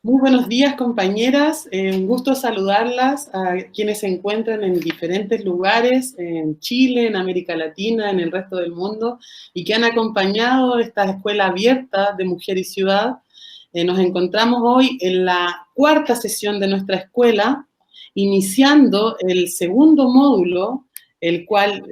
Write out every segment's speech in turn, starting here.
Muy buenos días, compañeras. Un gusto saludarlas a quienes se encuentran en diferentes lugares, en Chile, en América Latina, en el resto del mundo, y que han acompañado esta escuela abierta de Mujer y Ciudad. Nos encontramos hoy en la cuarta sesión de nuestra escuela, iniciando el segundo módulo, el cual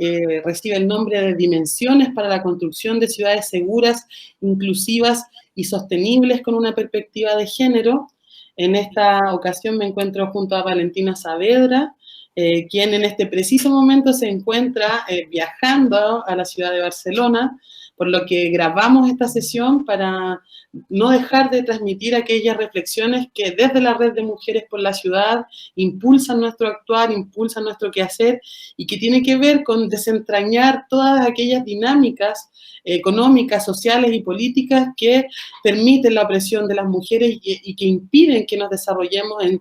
recibe el nombre de Dimensiones para la construcción de ciudades seguras, inclusivas y sostenibles con una perspectiva de género. En esta ocasión me encuentro junto a Valentina Saavedra, quien en este preciso momento se encuentra viajando a la ciudad de Barcelona, por lo que grabamos esta sesión para no dejar de transmitir aquellas reflexiones que desde la Red de Mujeres por la Ciudad impulsan nuestro actuar, impulsan nuestro quehacer, y que tiene que ver con desentrañar todas aquellas dinámicas económicas, sociales y políticas que permiten la opresión de las mujeres y que impiden que nos desarrollemos en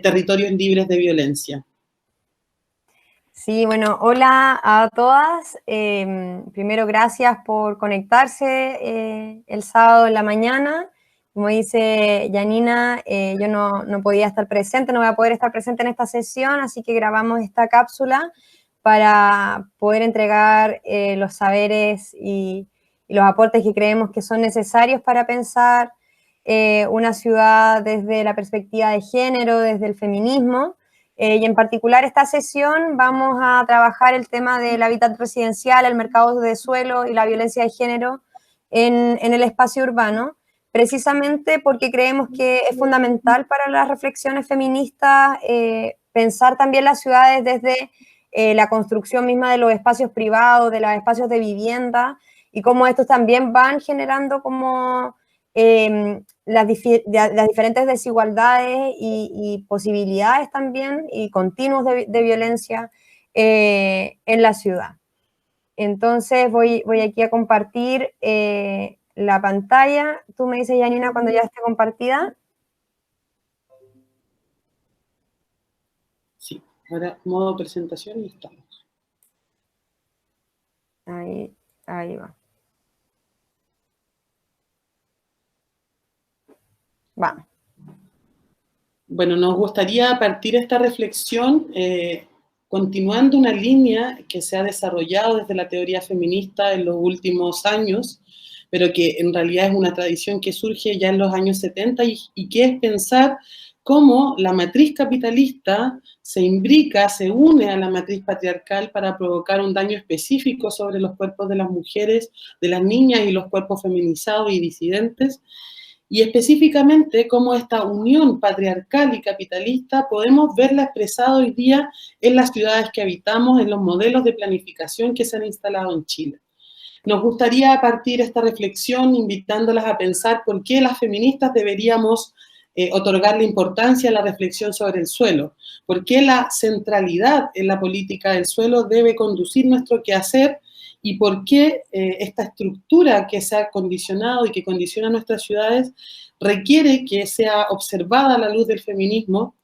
territorios libres de violencia. Sí, bueno, hola a todas. Primero, gracias por conectarse el sábado en la mañana. Como dice Janina, yo no podía estar presente, no voy a poder estar presente en esta sesión, así que grabamos esta cápsula para poder entregar los saberes y los aportes que creemos que son necesarios para pensar una ciudad desde la perspectiva de género, desde el feminismo. Y en particular esta sesión vamos a trabajar el tema del hábitat residencial, el mercado de suelo y la violencia de género en el espacio urbano, precisamente porque creemos que es fundamental para las reflexiones feministas pensar también las ciudades desde la construcción misma de los espacios privados, de los espacios de vivienda, y cómo estos también van generando como las diferentes desigualdades y posibilidades también y continuos de violencia en la ciudad. Entonces voy aquí a compartir la pantalla. Tú me dices, Janina, cuando ya esté compartida. Sí, ahora modo presentación y estamos. Ahí va. Vamos. Bueno, nos gustaría partir esta reflexión continuando una línea que se ha desarrollado desde la teoría feminista en los últimos años, pero que en realidad es una tradición que surge ya en los años 70 y que es pensar cómo la matriz capitalista se imbrica, se une a la matriz patriarcal para provocar un daño específico sobre los cuerpos de las mujeres, de las niñas y los cuerpos feminizados y disidentes, y específicamente cómo esta unión patriarcal y capitalista podemos verla expresada hoy día en las ciudades que habitamos, en los modelos de planificación que se han instalado en Chile. Nos gustaría partir esta reflexión invitándolas a pensar por qué las feministas deberíamos otorgarle importancia a la reflexión sobre el suelo, por qué la centralidad en la política del suelo debe conducir nuestro quehacer y por qué esta estructura que se ha condicionado y que condiciona nuestras ciudades requiere que sea observada a la luz del feminismo.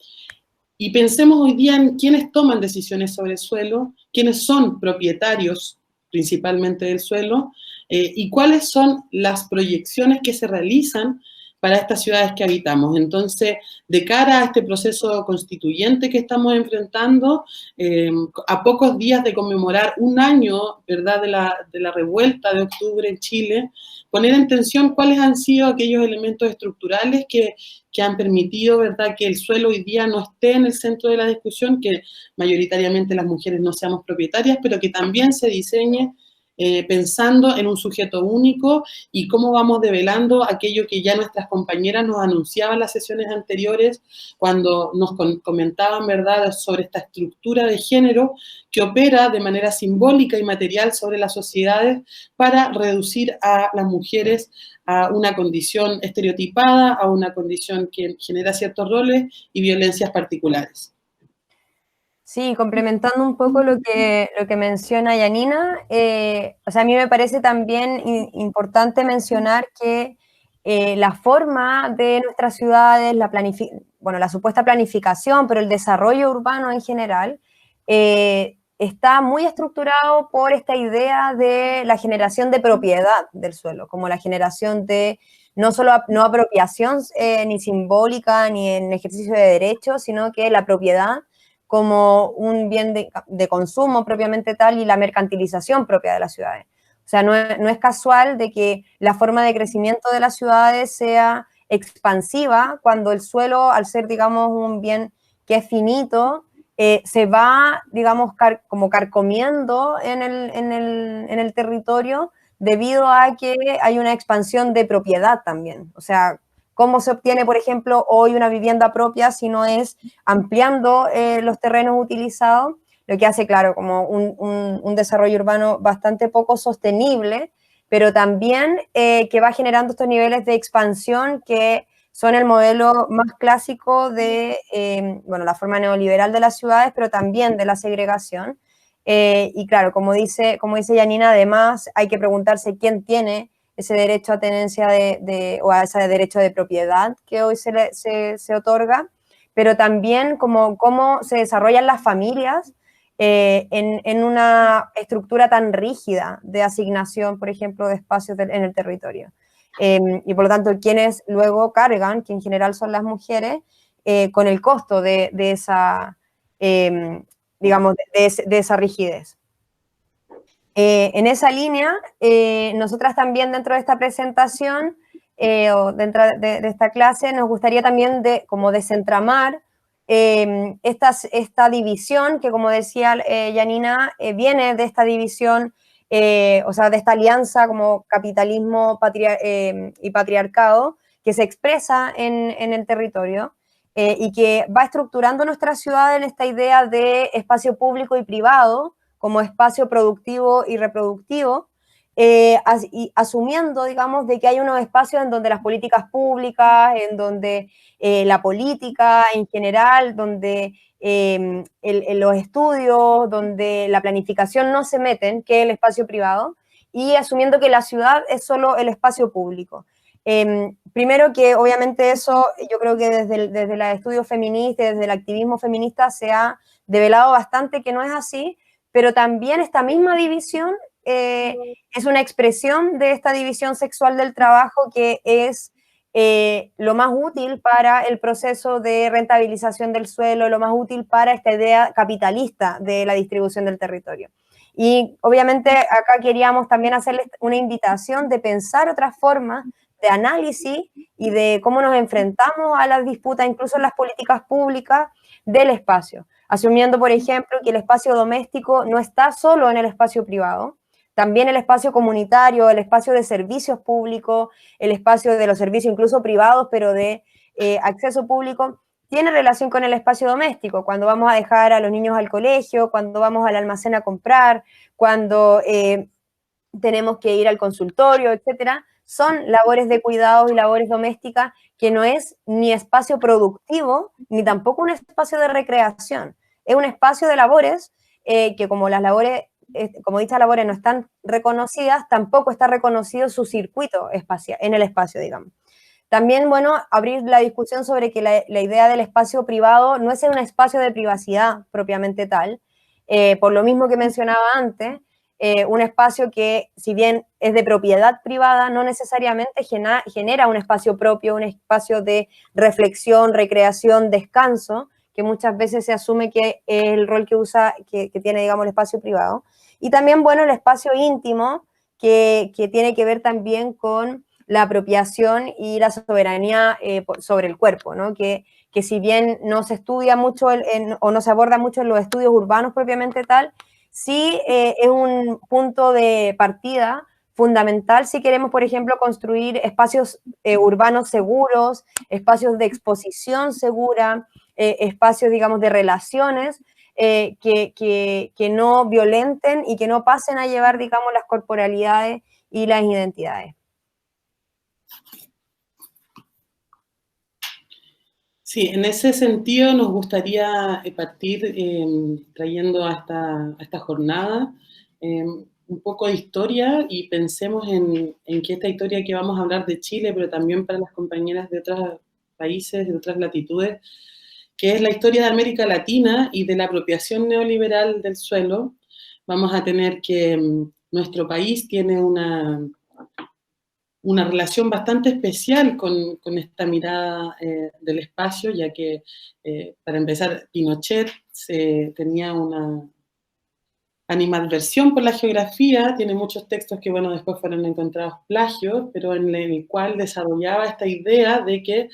Y pensemos hoy día en quiénes toman decisiones sobre el suelo, quiénes son propietarios principalmente del suelo, y cuáles son las proyecciones que se realizan para estas ciudades que habitamos. Entonces, de cara a este proceso constituyente que estamos enfrentando, a pocos días de conmemorar un año, ¿verdad?, de la revuelta de octubre en Chile, poner en tensión cuáles han sido aquellos elementos estructurales que han permitido, ¿verdad?, que el suelo hoy día no esté en el centro de la discusión, que mayoritariamente las mujeres no seamos propietarias, pero que también se diseñe pensando en un sujeto único y cómo vamos develando aquello que ya nuestras compañeras nos anunciaban en las sesiones anteriores cuando nos comentaban, ¿verdad?, sobre esta estructura de género que opera de manera simbólica y material sobre las sociedades para reducir a las mujeres a una condición estereotipada, a una condición que genera ciertos roles y violencias particulares. Sí, complementando un poco lo que menciona Janina, o sea, a mí me parece también importante mencionar que la forma de nuestras ciudades, la supuesta planificación, pero el desarrollo urbano en general, está muy estructurado por esta idea de la generación de propiedad del suelo, como la generación de no solo no apropiación ni simbólica ni en ejercicio de derechos, sino que la propiedad como un bien de consumo propiamente tal y la mercantilización propia de las ciudades. O sea, no es casual de que la forma de crecimiento de las ciudades sea expansiva cuando el suelo, al ser, digamos, un bien que es finito, se va, digamos, como carcomiendo en el territorio debido a que hay una expansión de propiedad también. O sea, ¿cómo se obtiene, por ejemplo, hoy una vivienda propia si no es ampliando los terrenos utilizados? Lo que hace, claro, como un desarrollo urbano bastante poco sostenible, pero también que va generando estos niveles de expansión que son el modelo más clásico de, bueno, la forma neoliberal de las ciudades, pero también de la segregación. Y claro, como dice Janina, además hay que preguntarse quién tiene ese derecho a tenencia o a ese derecho de propiedad que hoy se otorga, pero también cómo se desarrollan las familias en una estructura tan rígida de asignación, por ejemplo, de espacios en el territorio. Y por lo tanto, quienes luego cargan, que en general son las mujeres, con el costo de esa, digamos, de esa rigidez. En esa línea, nosotras también dentro de esta presentación o dentro de esta clase nos gustaría también como desentramar esta división que, como decía Janina, viene de esta división, o sea, de esta alianza como capitalismo y patriarcado que se expresa en el territorio y que va estructurando nuestra ciudad en esta idea de espacio público y privado como espacio productivo y reproductivo, y asumiendo, digamos, de que hay unos espacios en donde las políticas públicas, en donde la política en general, donde los estudios, donde la planificación no se meten, que es el espacio privado, y asumiendo que la ciudad es solo el espacio público. Primero que obviamente eso, yo creo que desde los estudios feministas, desde el activismo feminista se ha develado bastante que no es así, pero también esta misma división es una expresión de esta división sexual del trabajo que es lo más útil para el proceso de rentabilización del suelo, lo más útil para esta idea capitalista de la distribución del territorio. Y obviamente acá queríamos también hacerles una invitación de pensar otras formas de análisis y de cómo nos enfrentamos a las disputas, incluso en las políticas públicas del espacio, asumiendo, por ejemplo, que el espacio doméstico no está solo en el espacio privado, también el espacio comunitario, el espacio de servicios públicos, el espacio de los servicios incluso privados, pero de acceso público, tiene relación con el espacio doméstico, cuando vamos a dejar a los niños al colegio, cuando vamos al almacén a comprar, cuando tenemos que ir al consultorio, etcétera, son labores de cuidados y labores domésticas que no es ni espacio productivo, ni tampoco un espacio de recreación. Es un espacio de labores que como las labores, como dichas labores no están reconocidas, tampoco está reconocido su circuito espacial, en el espacio, digamos. También, bueno, abrir la discusión sobre que la idea del espacio privado no es un espacio de privacidad propiamente tal, por lo mismo que mencionaba antes, un espacio que, si bien es de propiedad privada, no necesariamente genera un espacio propio, un espacio de reflexión, recreación, descanso, que muchas veces se asume que es el rol que tiene, digamos, el espacio privado. Y también, bueno, el espacio íntimo, que tiene que ver también con la apropiación y la soberanía sobre el cuerpo, ¿no? Que si bien no se estudia mucho o no se aborda mucho en los estudios urbanos propiamente tal, sí es un punto de partida fundamental si queremos, por ejemplo, construir espacios urbanos seguros, espacios de exposición segura, espacios, digamos, de relaciones que no violenten y que no pasen a llevar, digamos, las corporalidades y las identidades. Sí, en ese sentido nos gustaría partir trayendo a esta jornada un poco de historia y pensemos en que esta historia que vamos a hablar de Chile, pero también para las compañeras de otros países, de otras latitudes, que es la historia de América Latina y de la apropiación neoliberal del suelo. Vamos a tener que nuestro país tiene una relación bastante especial con esta mirada del espacio, ya que, para empezar, Pinochet tenía una animadversión por la geografía, tiene muchos textos que, bueno, después fueron encontrados plagios, pero en el cual desarrollaba esta idea de que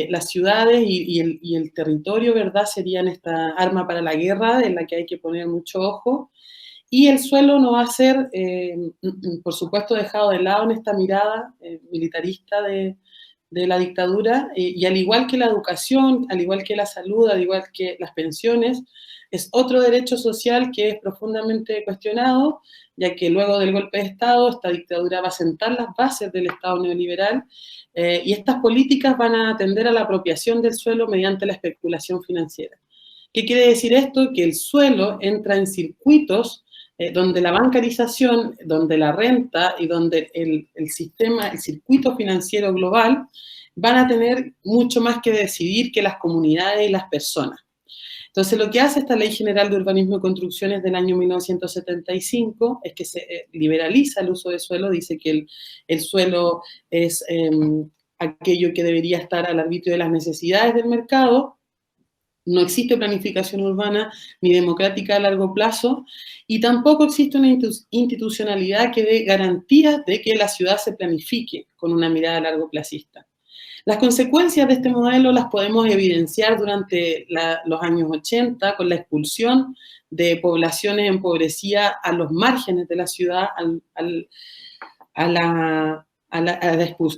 las ciudades y el territorio, ¿verdad?, serían esta arma para la guerra en la que hay que poner mucho ojo, y el suelo no va a ser, por supuesto, dejado de lado en esta mirada militarista de la dictadura, y al igual que la educación, al igual que la salud, al igual que las pensiones, es otro derecho social que es profundamente cuestionado, ya que luego del golpe de Estado, esta dictadura va a sentar las bases del Estado neoliberal, y estas políticas van a atender a la apropiación del suelo mediante la especulación financiera. ¿Qué quiere decir esto? Que el suelo entra en circuitos donde la bancarización, donde la renta y donde el sistema, el circuito financiero global van a tener mucho más que decidir que las comunidades y las personas. Entonces, lo que hace esta Ley General de Urbanismo y Construcciones del año 1975 es que se liberaliza el uso de suelo, dice que el suelo es aquello que debería estar al arbitrio de las necesidades del mercado. No existe planificación urbana ni democrática a largo plazo, y tampoco existe una institucionalidad que dé garantías de que la ciudad se planifique con una mirada a largo plazista. Las consecuencias de este modelo las podemos evidenciar durante los años 80 con la expulsión de poblaciones empobrecidas a los márgenes de la ciudad, a la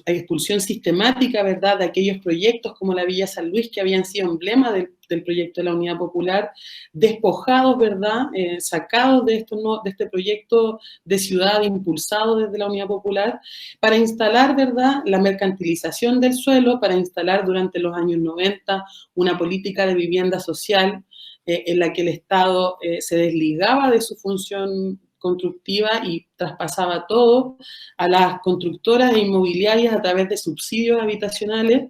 expulsión sistemática, ¿verdad?, de aquellos proyectos como la Villa San Luis, que habían sido emblema del proyecto de la Unidad Popular, despojados, ¿verdad?, sacados de este proyecto de ciudad impulsado desde la Unidad Popular, para instalar, ¿verdad?, la mercantilización del suelo, para instalar durante los años 90 una política de vivienda social en la que el Estado se desligaba de su función constructiva y traspasaba todo a las constructoras inmobiliarias a través de subsidios habitacionales.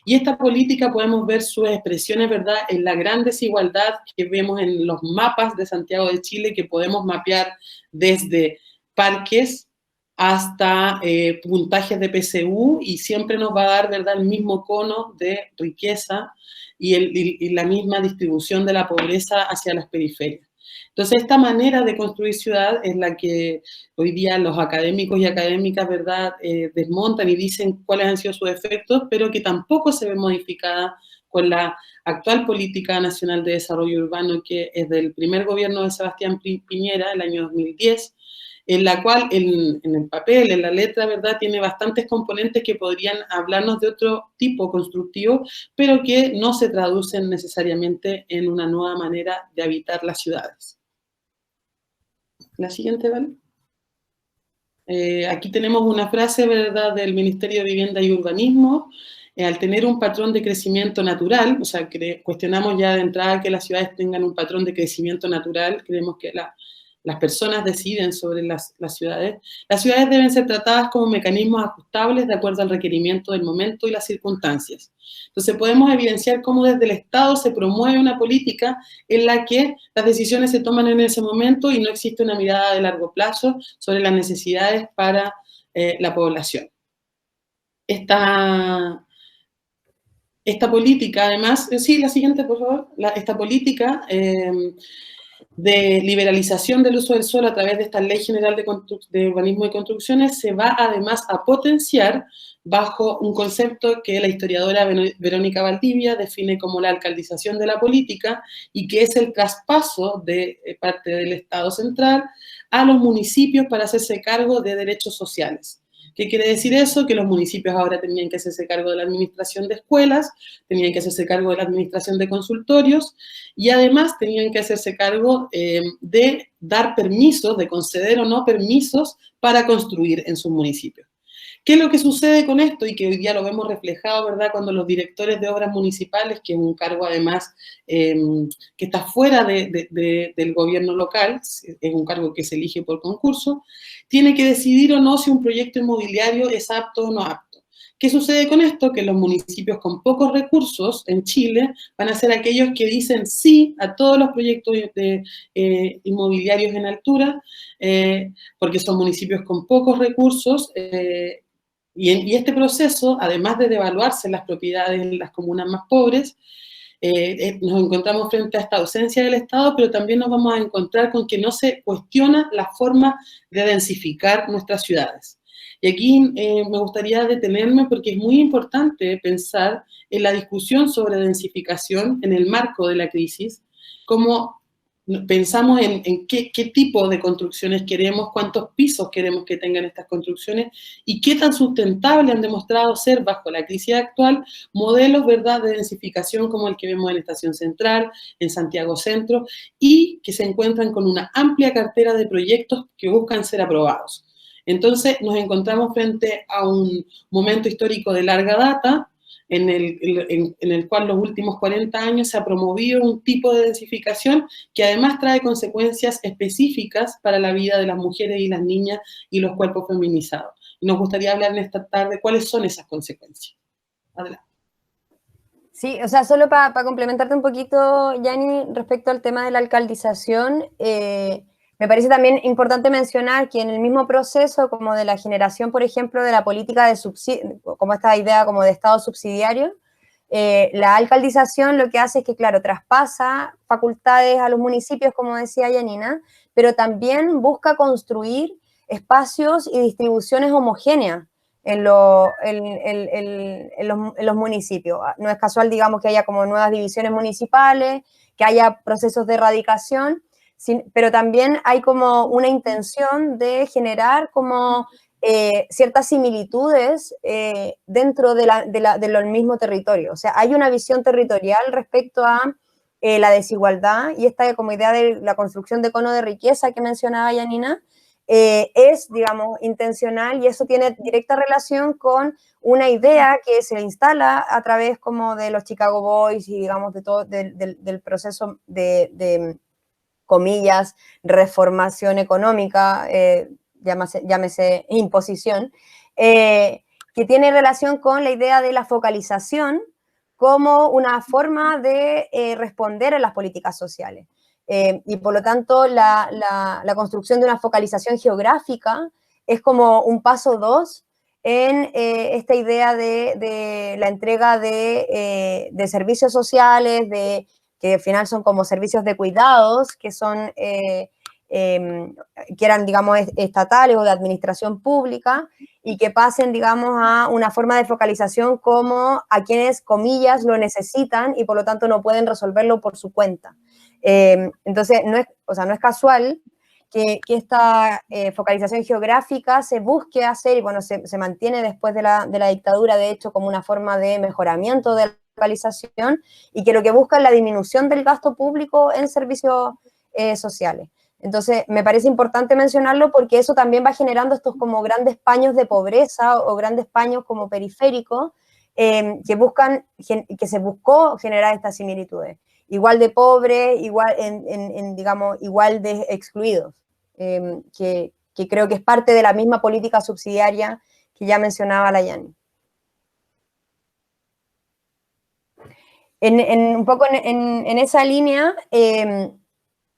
Y esta política podemos ver sus expresiones, ¿verdad?, en la gran desigualdad que vemos en los mapas de Santiago de Chile, que podemos mapear desde parques hasta puntajes de PSU, y siempre nos va a dar, ¿verdad?, el mismo cono de riqueza y la misma distribución de la pobreza hacia las periferias. Entonces, esta manera de construir ciudad es la que hoy día los académicos y académicas, ¿verdad?, desmontan y dicen cuáles han sido sus efectos, pero que tampoco se ve modificada con la actual Política Nacional de Desarrollo Urbano, que es del primer gobierno de Sebastián Piñera, el año 2010, en la cual, en el papel, en la letra, ¿verdad?, tiene bastantes componentes que podrían hablarnos de otro tipo constructivo, pero que no se traducen necesariamente en una nueva manera de habitar las ciudades. La siguiente, ¿vale? Aquí tenemos una frase, ¿verdad?, del Ministerio de Vivienda y Urbanismo. Al tener un patrón de crecimiento natural, o sea, cuestionamos ya de entrada que las ciudades tengan un patrón de crecimiento natural, creemos que las personas deciden sobre las ciudades. Las ciudades deben ser tratadas como mecanismos ajustables de acuerdo al requerimiento del momento y las circunstancias. Entonces podemos evidenciar cómo desde el Estado se promueve una política en la que las decisiones se toman en ese momento y no existe una mirada de largo plazo sobre las necesidades para la población. Esta política, además, sí, la siguiente, por favor, esta política de liberalización del uso del suelo a través de esta Ley General de Urbanismo y Construcciones se va además a potenciar bajo un concepto que la historiadora Verónica Valdivia define como la alcaldización de la política, y que es el traspaso de parte del Estado central a los municipios para hacerse cargo de derechos sociales. ¿Qué quiere decir eso? Que los municipios ahora tenían que hacerse cargo de la administración de escuelas, tenían que hacerse cargo de la administración de consultorios, y además tenían que hacerse cargo de dar permisos, de conceder o no permisos para construir en sus municipios. ¿Qué es lo que sucede con esto? Y que hoy día lo vemos reflejado, ¿verdad?, cuando los directores de obras municipales, que es un cargo además que está fuera del gobierno local, es un cargo que se elige por concurso, tiene que decidir o no si un proyecto inmobiliario es apto o no apto. ¿Qué sucede con esto? Que los municipios con pocos recursos en Chile van a ser aquellos que dicen sí a todos los proyectos inmobiliarios en altura, porque son municipios con pocos recursos, y este proceso, además de devaluarse las propiedades en las comunas más pobres, nos encontramos frente a esta ausencia del Estado, pero también nos vamos a encontrar con que no se cuestiona la forma de densificar nuestras ciudades. Y aquí me gustaría detenerme porque es muy importante pensar en la discusión sobre densificación en el marco de la crisis, cómo pensamos en qué tipo de construcciones queremos, cuántos pisos queremos que tengan estas construcciones y qué tan sustentables han demostrado ser bajo la crisis actual modelos, ¿verdad?, de densificación como el que vemos en Estación Central, en Santiago Centro, y que se encuentran con una amplia cartera de proyectos que buscan ser aprobados. Entonces nos encontramos frente a un momento histórico de larga data, en el cual los últimos 40 años se ha promovido un tipo de densificación que además trae consecuencias específicas para la vida de las mujeres y las niñas y los cuerpos feminizados. Y nos gustaría hablar en esta tarde cuáles son esas consecuencias. Adelante. Sí, o sea, solo para complementarte un poquito, Yani, respecto al tema de la alcaldización, me parece también importante mencionar que en el mismo proceso como de la generación, por ejemplo, de la política de subsidio, como esta idea como de Estado subsidiario, la alcaldización lo que hace es que, claro, traspasa facultades a los municipios, como decía Yanina, pero también busca construir espacios y distribuciones homogéneas en los municipios. No es casual, digamos, que haya como nuevas divisiones municipales, que haya procesos de erradicación, pero también hay como una intención de generar como ciertas similitudes dentro del mismo territorio. O sea, hay una visión territorial respecto a la desigualdad y esta como idea de la construcción de cono de riqueza que mencionaba Yanina, es, digamos, intencional y eso tiene directa relación con una idea que se instala a través como de los Chicago Boys y, digamos, de todo, del proceso de comillas, reformación económica, llámese imposición, que tiene relación con la idea de la focalización como una forma de responder a las políticas sociales. Y por lo tanto, la construcción de una focalización geográfica es como un paso 2 en esta idea de la entrega de servicios sociales, que al final son como servicios de cuidados, que son, que eran, digamos, estatales o de administración pública, y que pasen, digamos, a una forma de focalización como a quienes, comillas, lo necesitan y por lo tanto no pueden resolverlo por su cuenta. Entonces, no es casual que esta focalización geográfica se busque hacer, y bueno, se mantiene después de la dictadura, de hecho, como una forma de mejoramiento de la localización, y que lo que busca es la disminución del gasto público en servicios sociales. Entonces, me parece importante mencionarlo porque eso también va generando estos como grandes paños de pobreza o grandes paños como periféricos que se buscó generar estas similitudes. Igual de pobres, igual, digamos, igual de excluidos, que creo que es parte de la misma política subsidiaria que ya mencionaba la Yani. Un poco en esa línea,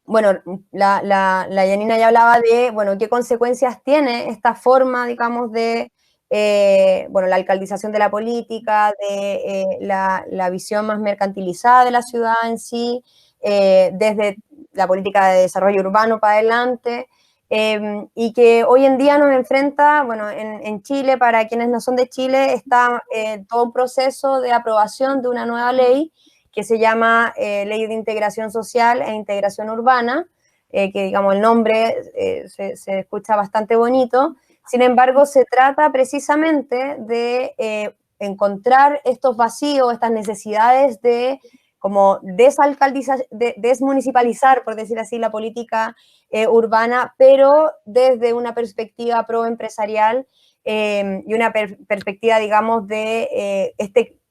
bueno, la Yanina ya hablaba de, bueno, qué consecuencias tiene esta forma, digamos, de, bueno, la alcaldización de la política, de la visión más mercantilizada de la ciudad en sí, desde la política de desarrollo urbano para adelante, y que hoy en día nos enfrenta, bueno, en Chile, para quienes no son de Chile, está todo un proceso de aprobación de una nueva ley que se llama Ley de Integración Social e Integración Urbana, que, digamos, el nombre se escucha bastante bonito. Sin embargo, se trata precisamente de encontrar estos vacíos, estas necesidades de como desmunicipalizar, por decir así, la política urbana, pero desde una perspectiva pro-empresarial y una perspectiva, digamos, de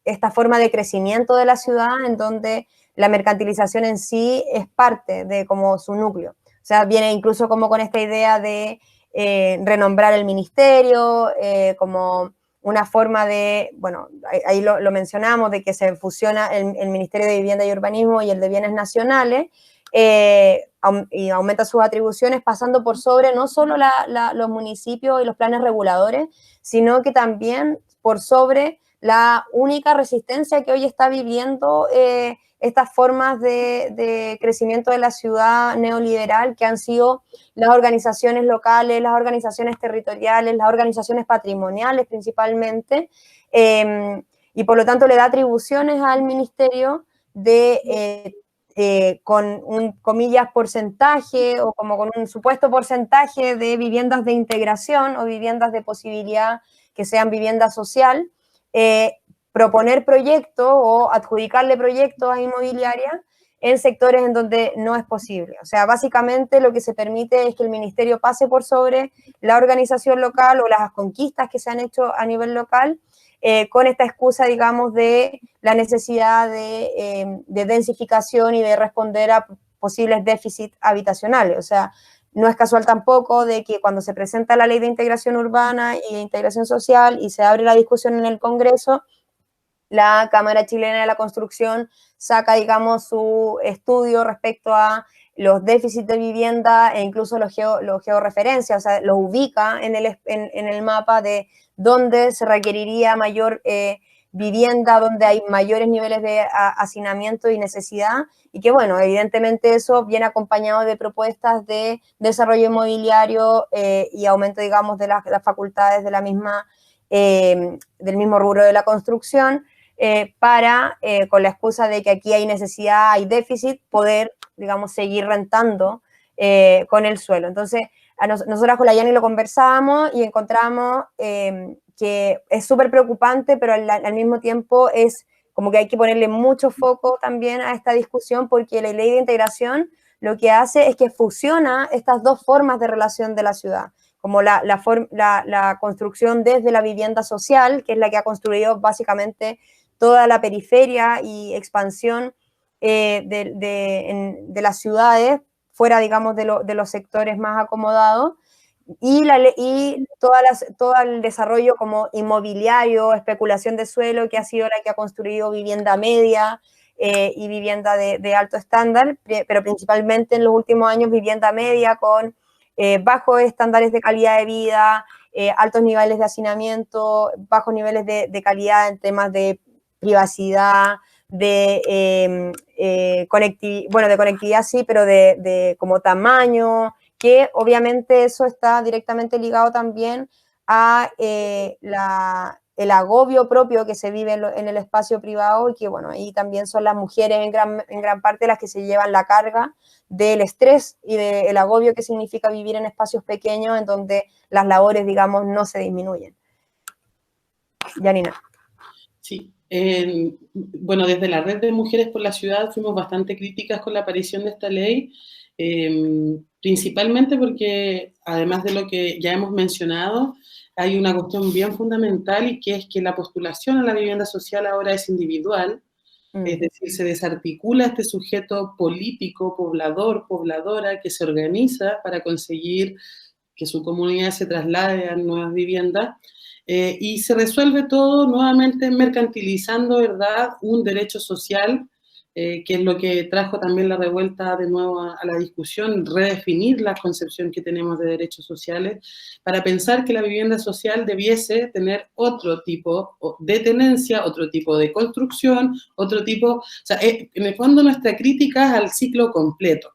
esta forma de crecimiento de la ciudad en donde la mercantilización en sí es parte de como su núcleo. O sea, viene incluso como con esta idea de renombrar el ministerio, como una forma de, bueno, ahí lo mencionamos, de que se fusiona el Ministerio de Vivienda y Urbanismo y el de Bienes Nacionales, y aumenta sus atribuciones pasando por sobre no solo los municipios y los planes reguladores, sino que también por sobre la única resistencia que hoy está viviendo estas formas de crecimiento de la ciudad neoliberal, que han sido las organizaciones locales, las organizaciones territoriales, las organizaciones patrimoniales principalmente, y por lo tanto le da atribuciones al ministerio de, con un, comillas, porcentaje o como con un supuesto porcentaje de viviendas de integración o viviendas de posibilidad que sean vivienda social, proponer proyectos o adjudicarle proyectos a inmobiliarias en sectores en donde no es posible. O sea, básicamente lo que se permite es que el ministerio pase por sobre la organización local o las conquistas que se han hecho a nivel local, con esta excusa, digamos, de la necesidad de densificación y de responder a posibles déficits habitacionales. O sea, no es casual tampoco de que cuando se presenta la ley de integración urbana y de integración social y se abre la discusión en el Congreso, la Cámara Chilena de la Construcción saca, digamos, su estudio respecto a los déficits de vivienda e incluso los georreferencia, o sea, los ubica en el mapa de dónde se requeriría mayor vivienda, donde hay mayores niveles de hacinamiento y necesidad, y que, bueno, evidentemente eso viene acompañado de propuestas de desarrollo inmobiliario y aumento, digamos, de las facultades de la misma, del mismo rubro de la construcción, para, con la excusa de que aquí hay necesidad, hay déficit, poder, digamos, seguir rentando con el suelo. Entonces, nosotras con la Yani lo conversábamos y encontramos que es súper preocupante, pero al mismo tiempo es como que hay que ponerle mucho foco también a esta discusión, porque la ley de integración lo que hace es que fusiona estas dos formas de relación de la ciudad, como la construcción desde la vivienda social, que es la que ha construido básicamente toda la periferia y expansión de las ciudades, fuera, digamos, de los sectores más acomodados, y todo el desarrollo como inmobiliario, especulación de suelo, que ha sido la que ha construido vivienda media y vivienda de alto estándar, pero principalmente en los últimos años vivienda media con bajos estándares de calidad de vida, altos niveles de hacinamiento, bajos niveles de calidad en temas de privacidad, de conectividad sí, pero de como tamaño, que obviamente eso está directamente ligado también a el agobio propio que se vive en el espacio privado, y que, bueno, ahí también son las mujeres en gran parte las que se llevan la carga del estrés y del agobio que significa vivir en espacios pequeños en donde las labores, digamos, no se disminuyen. Janina. Sí. Bueno, desde la Red de Mujeres por la Ciudad fuimos bastante críticas con la aparición de esta ley, principalmente porque, además de lo que ya hemos mencionado, hay una cuestión bien fundamental, y que es que la postulación a la vivienda social ahora es individual, es decir, se desarticula este sujeto político, poblador, pobladora, que se organiza para conseguir que su comunidad se traslade a nuevas viviendas, y se resuelve todo nuevamente mercantilizando, ¿verdad?, un derecho social, que es lo que trajo también la revuelta de nuevo a la discusión, redefinir la concepción que tenemos de derechos sociales, para pensar que la vivienda social debiese tener otro tipo de tenencia, otro tipo de construcción, otro tipo, o sea, en el fondo nuestra crítica es al ciclo completo.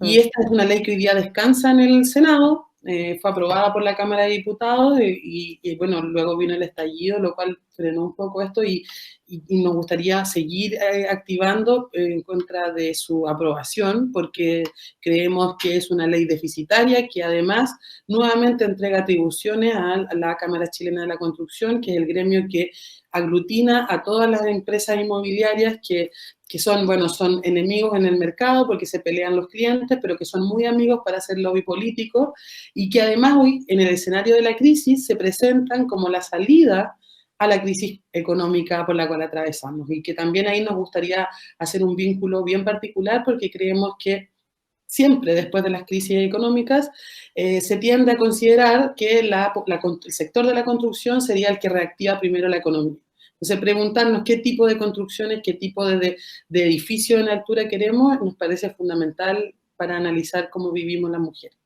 Y esta es una ley que hoy día descansa en el Senado, fue aprobada por la Cámara de Diputados y bueno, luego vino el estallido, lo cual frenó un poco esto, y nos gustaría seguir activando en contra de su aprobación, porque creemos que es una ley deficitaria, que además nuevamente entrega atribuciones a la Cámara Chilena de la Construcción, que es el gremio que aglutina a todas las empresas inmobiliarias que son, bueno, son enemigos en el mercado porque se pelean los clientes, pero que son muy amigos para hacer lobby político, y que además hoy, en el escenario de la crisis, se presentan como la salida a la crisis económica por la cual atravesamos, y que también ahí nos gustaría hacer un vínculo bien particular, porque creemos que siempre después de las crisis económicas, se tiende a considerar que el sector de la construcción sería el que reactiva primero la economía. Entonces, preguntarnos qué tipo de construcciones, qué tipo de edificio en altura queremos, nos parece fundamental para analizar cómo vivimos las mujeres.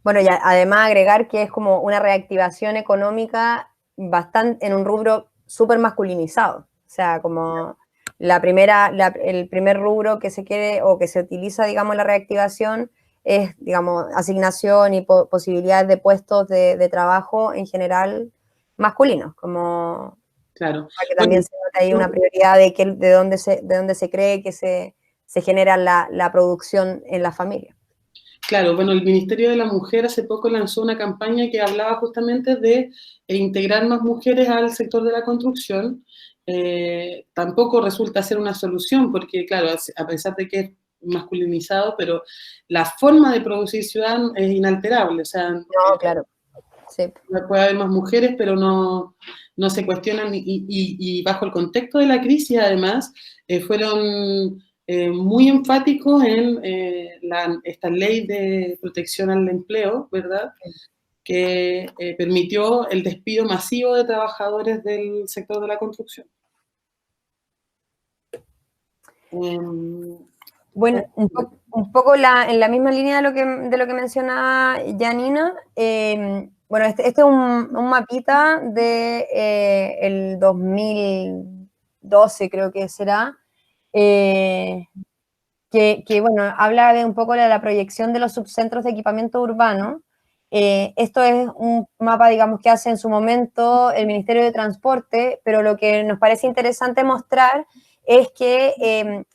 Bueno, y además agregar que es como una reactivación económica bastante en un rubro súper masculinizado. O sea, como el primer rubro que se quiere o que se utiliza, digamos, la reactivación es, digamos, asignación y posibilidades de puestos de trabajo en general masculinos, como claro. para que también se note ahí una prioridad de dónde se cree que se genera la producción en la familia. Claro, bueno, el Ministerio de la Mujer hace poco lanzó una campaña que hablaba justamente de integrar más mujeres al sector de la construcción. Tampoco resulta ser una solución, porque claro, a pesar de que es masculinizado, pero la forma de producir ciudad es inalterable. O sea, no, claro. Sí. Puede haber más mujeres, pero no se cuestionan y bajo el contexto de la crisis, además, fueron muy enfáticos en esta ley de protección al empleo, ¿verdad? Que permitió el despido masivo de trabajadores del sector de la construcción. Bueno, un poco en la misma línea de lo que mencionaba Janina, bueno, este es un mapita de el 2012, creo que será, que, bueno, habla de un poco de la proyección de los subcentros de equipamiento urbano. Esto es un mapa, digamos, que hace en su momento el Ministerio de Transporte, pero lo que nos parece interesante mostrar es que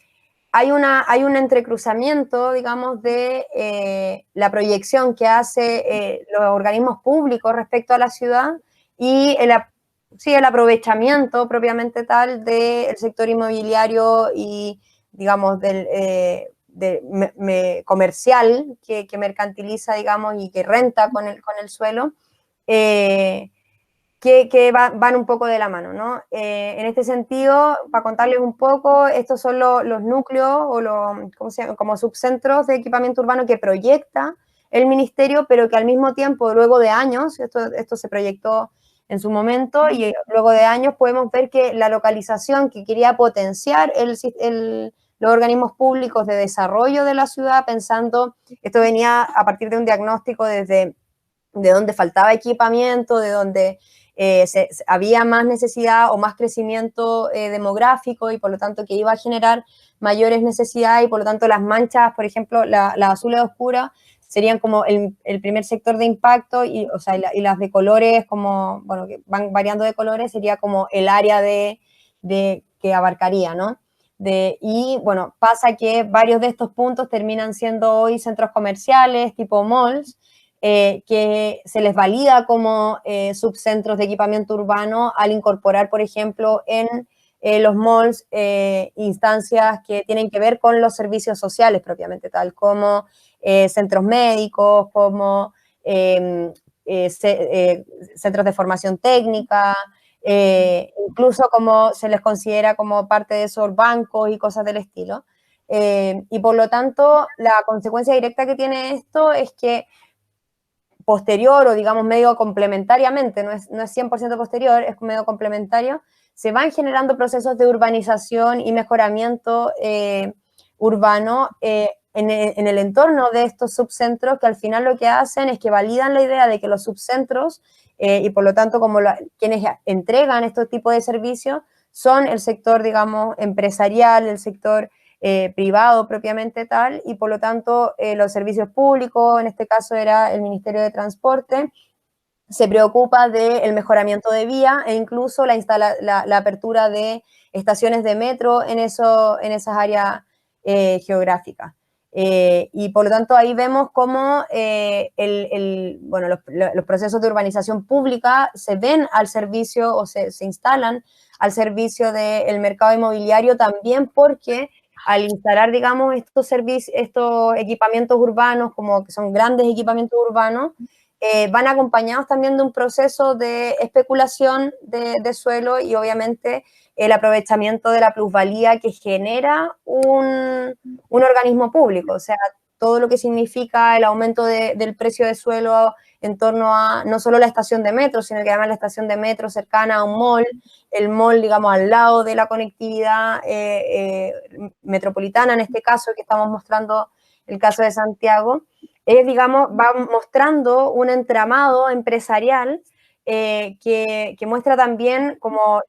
hay un entrecruzamiento, digamos, de la proyección que hace los organismos públicos respecto a la ciudad y el aprovechamiento propiamente tal del sector inmobiliario y, digamos, comercial que mercantiliza, digamos, y que renta con el suelo, que van un poco de la mano, ¿no? En este sentido, para contarles un poco, estos son los núcleos o ¿cómo se llama? Como subcentros de equipamiento urbano que proyecta el ministerio, pero que al mismo tiempo, luego de años, esto se proyectó en su momento, y luego de años podemos ver que la localización que quería potenciar los organismos públicos de desarrollo de la ciudad, pensando, esto venía a partir de un diagnóstico de donde faltaba equipamiento, de donde había más necesidad o más crecimiento demográfico y por lo tanto que iba a generar mayores necesidades y por lo tanto las manchas, por ejemplo, las azules oscuras serían como el primer sector de impacto y las de colores como, bueno, que van variando de colores, sería como el área que abarcaría, ¿no? Y bueno, pasa que varios de estos puntos terminan siendo hoy centros comerciales tipo malls, que se les valida como subcentros de equipamiento urbano al incorporar, por ejemplo, en los malls instancias que tienen que ver con los servicios sociales propiamente tal, como centros médicos, como centros de formación técnica, incluso como se les considera como parte de esos bancos y cosas del estilo. Y por lo tanto, la consecuencia directa que tiene esto es que posterior o digamos medio complementariamente, no es 100% posterior, es medio complementario, se van generando procesos de urbanización y mejoramiento urbano en el entorno de estos subcentros que al final lo que hacen es que validan la idea de que los subcentros y por lo tanto como quienes entregan estos tipos de servicios son el sector, digamos, empresarial, el sector privado propiamente tal, y por lo tanto los servicios públicos, en este caso era el Ministerio de Transporte, se preocupa del mejoramiento de vía e incluso la apertura de estaciones de metro en esas áreas geográficas. Y por lo tanto ahí vemos cómo bueno, los procesos de urbanización pública se ven al servicio o se instalan al servicio del mercado inmobiliario también porque al instalar, digamos, estos equipamientos urbanos, como que son grandes equipamientos urbanos, van acompañados también de un proceso de especulación de suelo y obviamente el aprovechamiento de la plusvalía que genera un organismo público, o sea, todo lo que significa el aumento del precio de suelo en torno a no solo la estación de metro, sino que además la estación de metro cercana a un mall, el mall, digamos, al lado de la conectividad metropolitana, en este caso, que estamos mostrando el caso de Santiago, digamos, va mostrando un entramado empresarial que muestra también como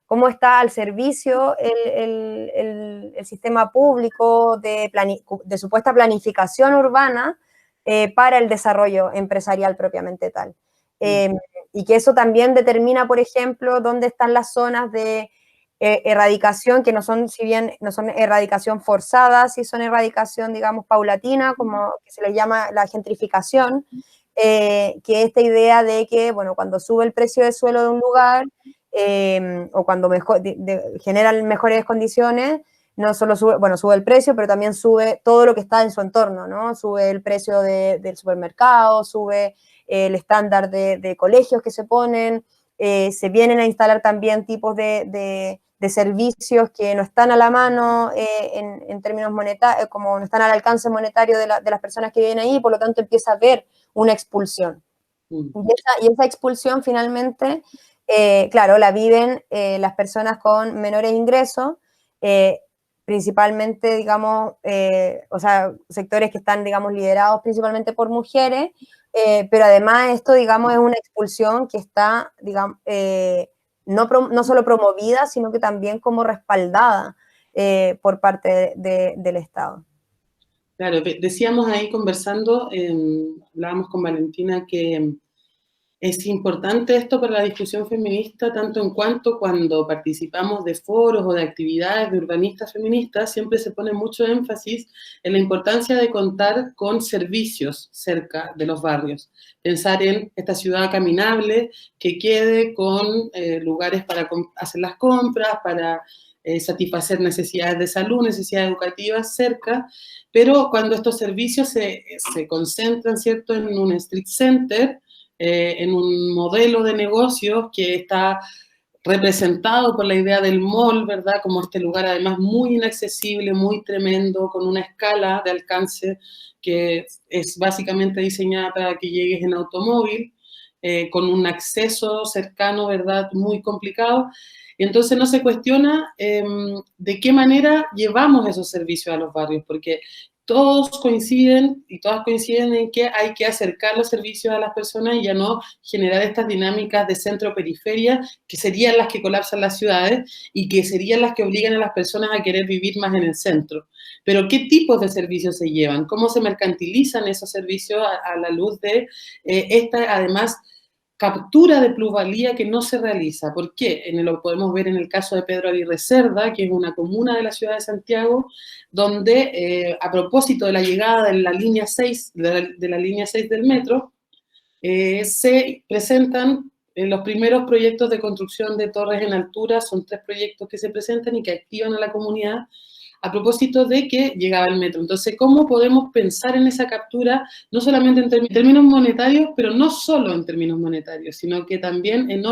cómo está al servicio el sistema público de supuesta planificación urbana para el desarrollo empresarial propiamente tal. Y que eso también determina, por ejemplo, dónde están las zonas de erradicación, que no son, si bien no son erradicación forzada, sí son erradicación, digamos, paulatina, como que se le llama la gentrificación, que esta idea de que, bueno, cuando sube el precio del suelo de un lugar, o cuando generan mejores condiciones, no solo sube, bueno, sube el precio, pero también sube todo lo que está en su entorno, ¿no? Sube el precio del supermercado, sube el estándar de colegios que se ponen, se vienen a instalar también tipos de servicios que no están a la mano en términos monetarios, como no están al alcance monetario de las personas que viven ahí, por lo tanto empieza a haber una expulsión. Y esa expulsión finalmente, claro, la viven las personas con menores ingresos, principalmente, digamos, o sea, sectores que están, digamos, liderados principalmente por mujeres, pero además esto, digamos, es una expulsión que está, digamos, no solo promovida, sino que también como respaldada por parte del Estado. Claro, decíamos ahí conversando, hablábamos con Valentina que es importante esto para la discusión feminista, tanto en cuanto cuando participamos de foros o de actividades de urbanistas feministas, siempre se pone mucho énfasis en la importancia de contar con servicios cerca de los barrios. Pensar en esta ciudad caminable que quede con lugares para hacer las compras, para satisfacer necesidades de salud, necesidades educativas cerca, pero cuando estos servicios se concentran, ¿cierto?, en un street center, en un modelo de negocios que está representado por la idea del mall, ¿verdad? Como este lugar además muy inaccesible, muy tremendo, con una escala de alcance que es básicamente diseñada para que llegues en automóvil, con un acceso cercano, ¿verdad? Muy complicado. Entonces no se cuestiona de qué manera llevamos esos servicios a los barrios, porque todos coinciden y todas coinciden en que hay que acercar los servicios a las personas y ya no generar estas dinámicas de centro-periferia que serían las que colapsan las ciudades y que serían las que obligan a las personas a querer vivir más en el centro. Pero ¿qué tipos de servicios se llevan? ¿Cómo se mercantilizan esos servicios a la luz de esta, además, captura de plusvalía que no se realiza? ¿Por qué? Lo podemos ver en el caso de Pedro Aguirre Cerda, que es una comuna de la ciudad de Santiago, donde a propósito de la llegada de la línea 6, de la línea 6 del metro, se presentan los primeros proyectos de construcción de torres en altura, son 3 proyectos que se presentan y que activan a la comunidad a propósito de que llegaba el metro. Entonces, ¿cómo podemos pensar en esa captura, no solamente en términos monetarios, pero no solo en términos monetarios, sino que también en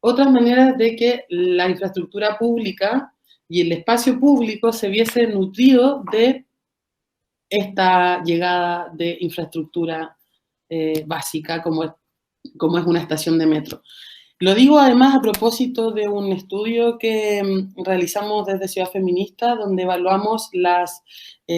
otras maneras de que la infraestructura pública y el espacio público se viese nutrido de esta llegada de infraestructura básica como es una estación de metro? Lo digo además a propósito de un estudio que realizamos desde Ciudad Feminista, donde evaluamos las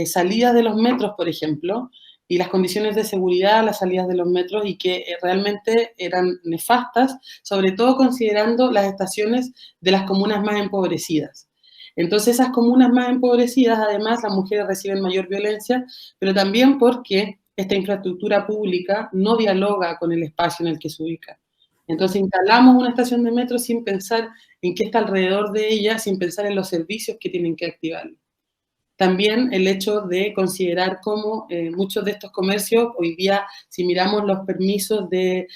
salidas de los metros, por ejemplo, y las condiciones de seguridad a las salidas de los metros y que realmente eran nefastas, sobre todo considerando las estaciones de las comunas más empobrecidas. Entonces, esas comunas más empobrecidas, además, las mujeres reciben mayor violencia, pero también porque esta infraestructura pública no dialoga con el espacio en el que se ubica. Entonces instalamos una estación de metro sin pensar en qué está alrededor de ella, sin pensar en los servicios que tienen que activar. También el hecho de considerar cómo muchos de estos comercios, hoy día, si miramos los permisos de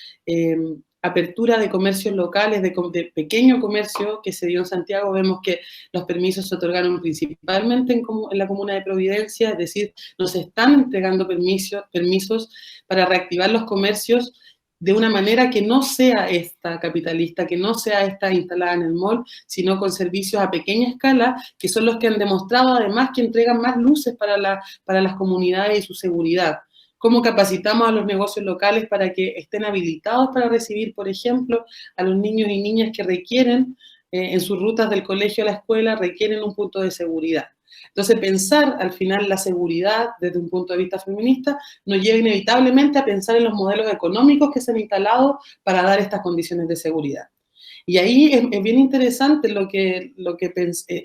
apertura de comercios locales, de pequeño comercio que se dio en Santiago. Vemos que los permisos se otorgaron principalmente en la comuna de Providencia, es decir, nos están entregando permisos para reactivar los comercios de una manera que no sea esta capitalista, que no sea esta instalada en el mall, sino con servicios a pequeña escala, que son los que han demostrado además que entregan más luces para las comunidades y su seguridad. Cómo capacitamos a los negocios locales para que estén habilitados para recibir, por ejemplo, a los niños y niñas que requieren, en sus rutas del colegio a la escuela, requieren un punto de seguridad. Entonces, pensar al final la seguridad desde un punto de vista feminista nos lleva inevitablemente a pensar en los modelos económicos que se han instalado para dar estas condiciones de seguridad. Y ahí es bien interesante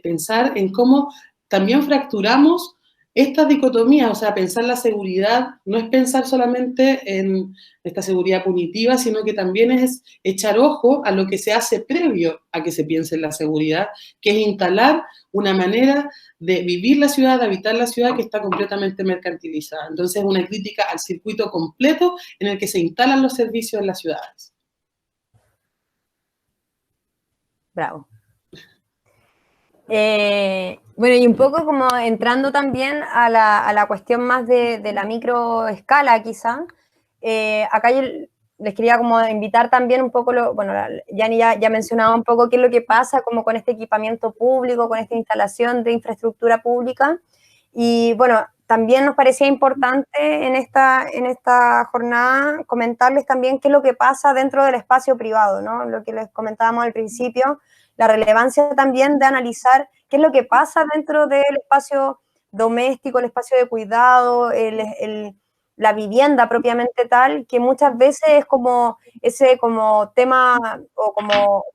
pensar en cómo también fracturamos estas dicotomías, o sea, pensar la seguridad no es pensar solamente en esta seguridad punitiva, sino que también es echar ojo a lo que se hace previo a que se piense en la seguridad, que es instalar una manera de vivir la ciudad, de habitar la ciudad que está completamente mercantilizada. Entonces, una crítica al circuito completo en el que se instalan los servicios en las ciudades. Bravo. Bueno, y un poco como entrando también a la cuestión más de la microescala, quizá, acá yo les quería como invitar también un poco, bueno, Yani ya mencionaba un poco qué es lo que pasa como con este equipamiento público, con esta instalación de infraestructura pública, y bueno, también nos parecía importante en esta jornada comentarles también qué es lo que pasa dentro del espacio privado, ¿no? Lo que les comentábamos al principio, la relevancia también de analizar qué es lo que pasa dentro del espacio doméstico, el espacio de cuidado, la vivienda propiamente tal, que muchas veces es como ese como tema o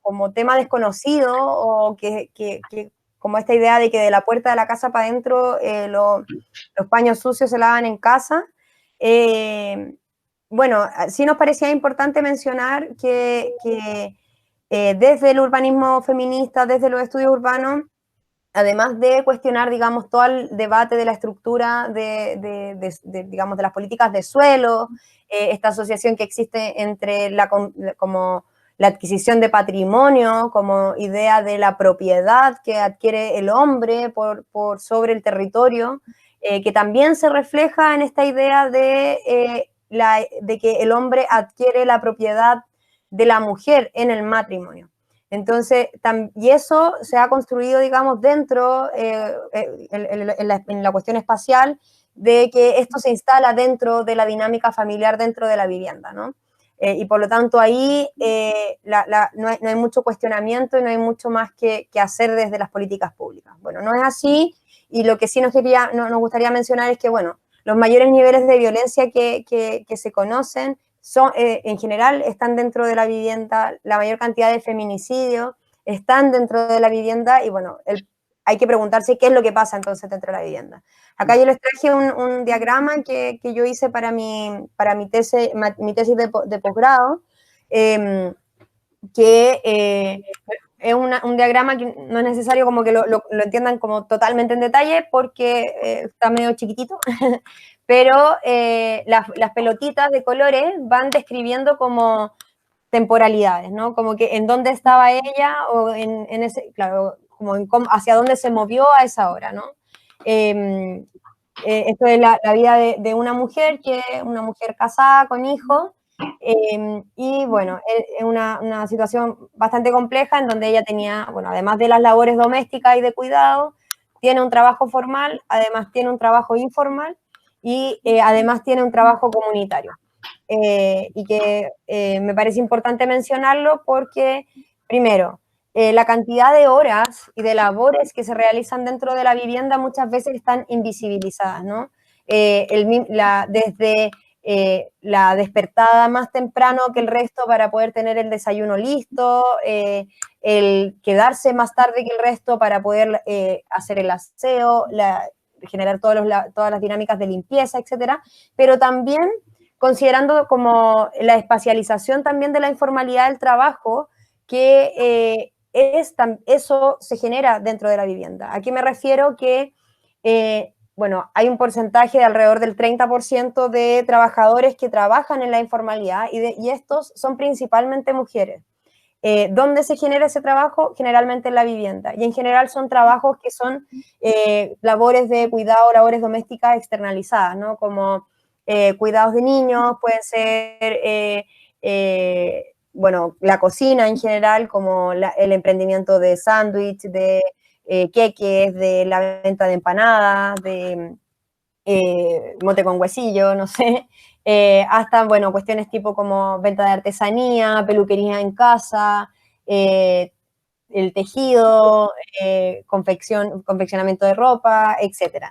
como tema desconocido, o que como esta idea de que de la puerta de la casa para adentro los paños sucios se lavan en casa. Bueno, sí nos parecía importante mencionar que desde el urbanismo feminista, desde los estudios urbanos, además de cuestionar, digamos, todo el debate de la estructura digamos, de las políticas de suelo, esta asociación que existe entre como la adquisición de patrimonio, como idea de la propiedad que adquiere el hombre sobre el territorio, que también se refleja en esta idea de que el hombre adquiere la propiedad de la mujer en el matrimonio. Entonces, y eso se ha construido, digamos, dentro, en la cuestión espacial, de que esto se instala dentro de la dinámica familiar, dentro de la vivienda, ¿no? Y por lo tanto ahí no hay mucho cuestionamiento y no hay mucho más que hacer desde las políticas públicas. Bueno, no es así, y lo que sí nos gustaría mencionar es que, bueno, los mayores niveles de violencia que se conocen en general están dentro de la vivienda, la mayor cantidad de feminicidios están dentro de la vivienda, y bueno, hay que preguntarse qué es lo que pasa entonces dentro de la vivienda. Acá yo les traje un diagrama que yo hice para mi tesis de posgrado, que es un diagrama que no es necesario como que lo entiendan como totalmente en detalle, porque está medio chiquitito, pero las pelotitas de colores van describiendo como temporalidades, ¿no? Como que en dónde estaba ella, o en ese, claro, como hacia dónde se movió a esa hora, ¿no? Esto es la vida de una mujer, una mujer casada con hijos, y bueno, es una situación bastante compleja en donde ella tenía, bueno, además de las labores domésticas y de cuidado, tiene un trabajo formal, además tiene un trabajo informal, y además tiene un trabajo comunitario. Y que me parece importante mencionarlo porque, primero, la cantidad de horas y de labores que se realizan dentro de la vivienda muchas veces están invisibilizadas, ¿no? Desde la despertada más temprano que el resto para poder tener el desayuno listo, el quedarse más tarde que el resto para poder hacer el aseo, generar todas las dinámicas de limpieza, etcétera, pero también considerando como la espacialización también de la informalidad del trabajo, que eso se genera dentro de la vivienda. ¿A qué me refiero? Que bueno, hay un porcentaje de alrededor del 30% de trabajadores que trabajan en la informalidad y estos son principalmente mujeres. ¿Dónde se genera ese trabajo? Generalmente en la vivienda. Y en general son trabajos que son labores de cuidado, labores domésticas externalizadas, ¿no? Como cuidados de niños, pueden ser, bueno, la cocina en general, como el emprendimiento de sándwich, de queques, de la venta de empanadas, de mote con huesillo, no sé, hasta, bueno, cuestiones tipo como venta de artesanía, peluquería en casa, el tejido, confeccionamiento de ropa, etc.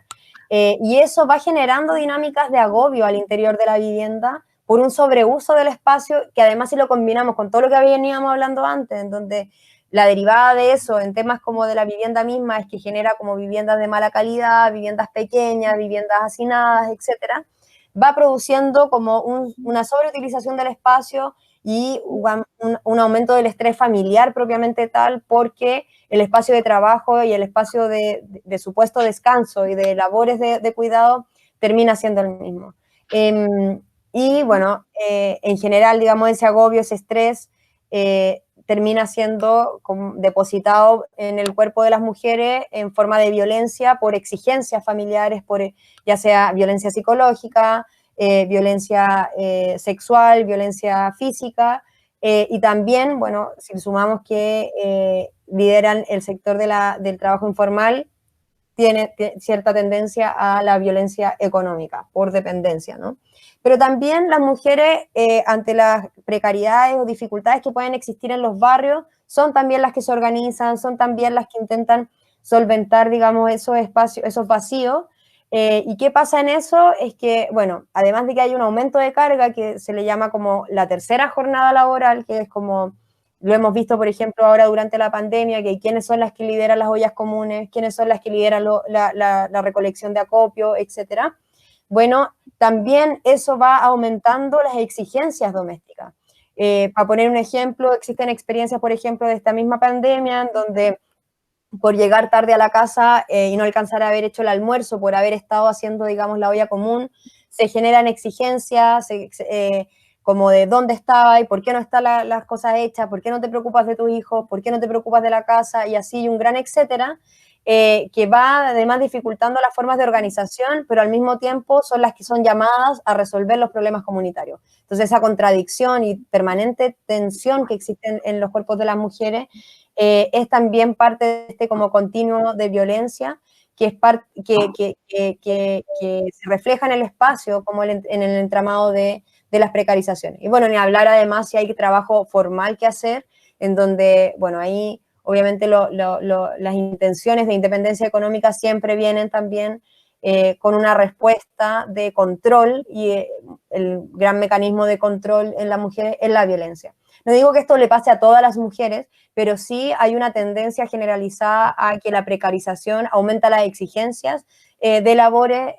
Y eso va generando dinámicas de agobio al interior de la vivienda por un sobreuso del espacio, que además si lo combinamos con todo lo que veníamos hablando antes, en donde la derivada de eso en temas como de la vivienda misma es que genera como viviendas de mala calidad, viviendas pequeñas, viviendas hacinadas, etcétera, va produciendo como una sobreutilización del espacio y un aumento del estrés familiar propiamente tal, porque el espacio de trabajo y el espacio de supuesto descanso y de labores de cuidado termina siendo el mismo. Y bueno, en general, digamos, ese agobio, ese estrés, termina siendo depositado en el cuerpo de las mujeres en forma de violencia por exigencias familiares, por ya sea violencia psicológica, violencia sexual, violencia física, y también, bueno, si sumamos que lideran el sector del trabajo informal, tiene cierta tendencia a la violencia económica por dependencia, ¿no? Pero también las mujeres, ante las precariedades o dificultades que pueden existir en los barrios, son también las que se organizan, son también las que intentan solventar, digamos, esos espacios, esos vacíos. ¿Y qué pasa en eso? Es que, bueno, además de que hay un aumento de carga que se le llama como la tercera jornada laboral, que es como lo hemos visto, por ejemplo, ahora durante la pandemia, que quiénes son las que lideran las ollas comunes, quiénes son las que lideran la recolección de acopio, etcétera. Bueno, también eso va aumentando las exigencias domésticas. Para poner un ejemplo, existen experiencias, por ejemplo, de esta misma pandemia, en donde por llegar tarde a la casa y no alcanzar a haber hecho el almuerzo, por haber estado haciendo, digamos, la olla común, se generan exigencias, como de dónde estaba y por qué no están las cosas hechas, por qué no te preocupas de tus hijos, por qué no te preocupas de la casa, y así un gran etcétera, que va además dificultando las formas de organización, pero al mismo tiempo son las que son llamadas a resolver los problemas comunitarios. Entonces esa contradicción y permanente tensión que existe en los cuerpos de las mujeres es también parte de este como continuo de violencia que, es que se refleja en el espacio como en el entramado de las precarizaciones. Y bueno, ni hablar además si hay trabajo formal que hacer, en donde, bueno, ahí obviamente las intenciones de independencia económica siempre vienen también con una respuesta de control, y el gran mecanismo de control en las mujeres es la violencia. No digo que esto le pase a todas las mujeres, pero sí hay una tendencia generalizada a que la precarización aumenta las exigencias de labores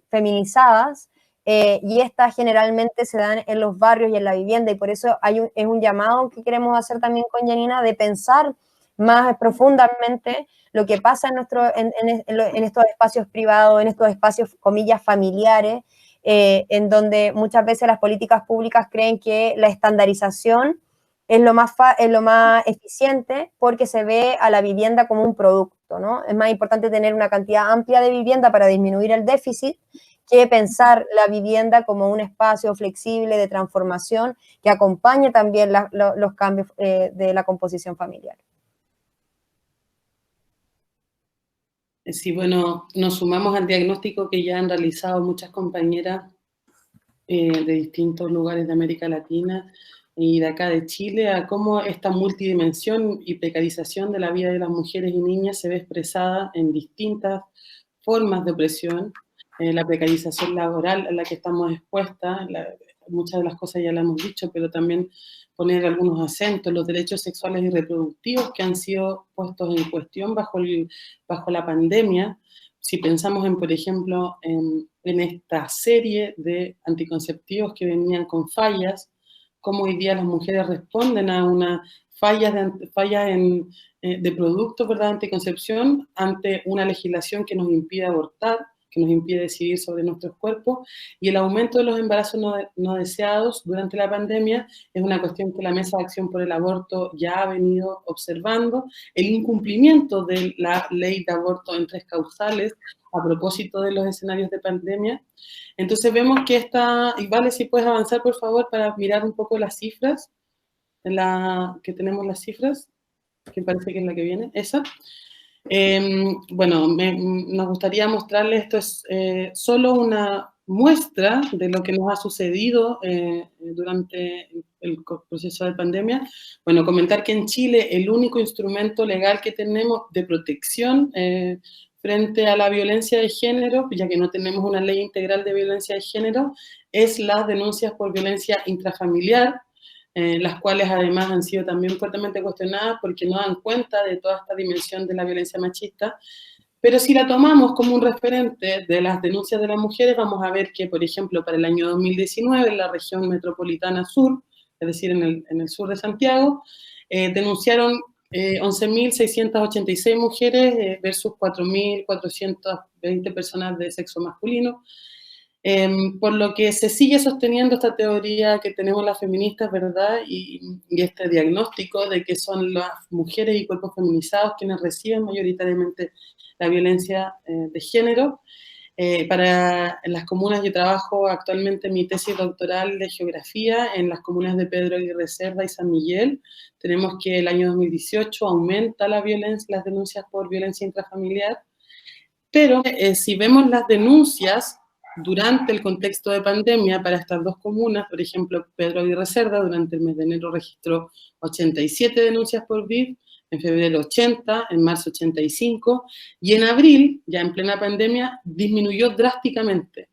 feminizadas, y estas generalmente se dan en los barrios y en la vivienda, y por eso es un llamado que queremos hacer también con Janina, de pensar más profundamente lo que pasa en estos espacios privados, en estos espacios, comillas, familiares, en donde muchas veces las políticas públicas creen que la estandarización es lo más eficiente, porque se ve a la vivienda como un producto, ¿no? Es más importante tener una cantidad amplia de vivienda para disminuir el déficit que pensar la vivienda como un espacio flexible de transformación que acompañe también los cambios de la composición familiar. Sí, bueno, nos sumamos al diagnóstico que ya han realizado muchas compañeras de distintos lugares de América Latina y de acá de Chile, a cómo esta multidimensión y precarización de la vida de las mujeres y niñas se ve expresada en distintas formas de opresión, la precarización laboral a la que estamos expuestas, muchas de las cosas ya las hemos dicho, pero también poner algunos acentos, los derechos sexuales y reproductivos que han sido puestos en cuestión bajo la pandemia. Si pensamos en, por ejemplo, en esta serie de anticonceptivos que venían con fallas, cómo hoy día las mujeres responden a una falla de productos, ¿verdad?, de anticoncepción ante una legislación que nos impide abortar, que nos impide decidir sobre nuestros cuerpos, y el aumento de los embarazos no deseados durante la pandemia es una cuestión que la Mesa de Acción por el Aborto ya ha venido observando, el incumplimiento de la ley de aborto en 3 causales a propósito de los escenarios de pandemia. Entonces vemos que y Vale, si puedes avanzar por favor para mirar un poco las cifras, que tenemos las cifras, que parece que es la que viene, esa. Bueno, nos gustaría mostrarles, esto es solo una muestra de lo que nos ha sucedido durante el proceso de pandemia. Bueno, comentar que en Chile el único instrumento legal que tenemos de protección frente a la violencia de género, ya que no tenemos una ley integral de violencia de género, es las denuncias por violencia intrafamiliar, las cuales además han sido también fuertemente cuestionadas porque no dan cuenta de toda esta dimensión de la violencia machista. Pero si la tomamos como un referente de las denuncias de las mujeres, vamos a ver que, por ejemplo, para el año 2019, en la región metropolitana sur, es decir, en el sur de Santiago, denunciaron 11.686 mujeres versus 4.420 personas de sexo masculino. Por lo que se sigue sosteniendo esta teoría que tenemos las feministas, ¿verdad? Y este diagnóstico de que son las mujeres y cuerpos feminizados quienes reciben mayoritariamente la violencia de género. Para las comunas, yo trabajo actualmente mi tesis doctoral de geografía en las comunas de Pedro Aguirre Cerda y San Miguel. Tenemos que el año 2018 aumenta las denuncias por violencia intrafamiliar, pero si vemos las denuncias durante el contexto de pandemia para estas 2 comunas, por ejemplo, Pedro Aguirre Cerda durante el mes de enero registró 87 denuncias por VIH, en febrero 80, en marzo 85, y en abril, ya en plena pandemia, disminuyó drásticamente.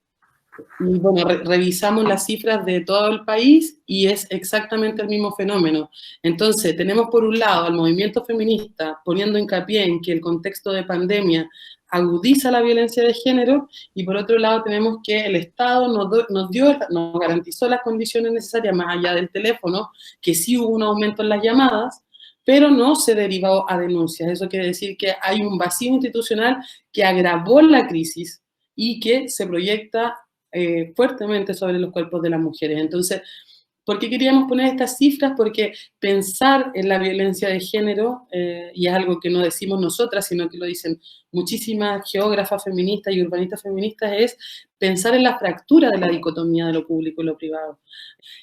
Y bueno, revisamos las cifras de todo el país y es exactamente el mismo fenómeno. Entonces, tenemos por un lado al movimiento feminista poniendo hincapié en que el contexto de pandemia agudiza la violencia de género, y por otro lado tenemos que el Estado nos garantizó las condiciones necesarias, más allá del teléfono, que sí hubo un aumento en las llamadas, pero no se derivó a denuncias. Eso quiere decir que hay un vacío institucional que agravó la crisis y que se proyecta fuertemente sobre los cuerpos de las mujeres. Entonces, ¿por qué queríamos poner estas cifras? Porque pensar en la violencia de género, y es algo que no decimos nosotras, sino que lo dicen muchísimas geógrafas feministas y urbanistas feministas, es pensar en la fractura de la dicotomía de lo público y lo privado.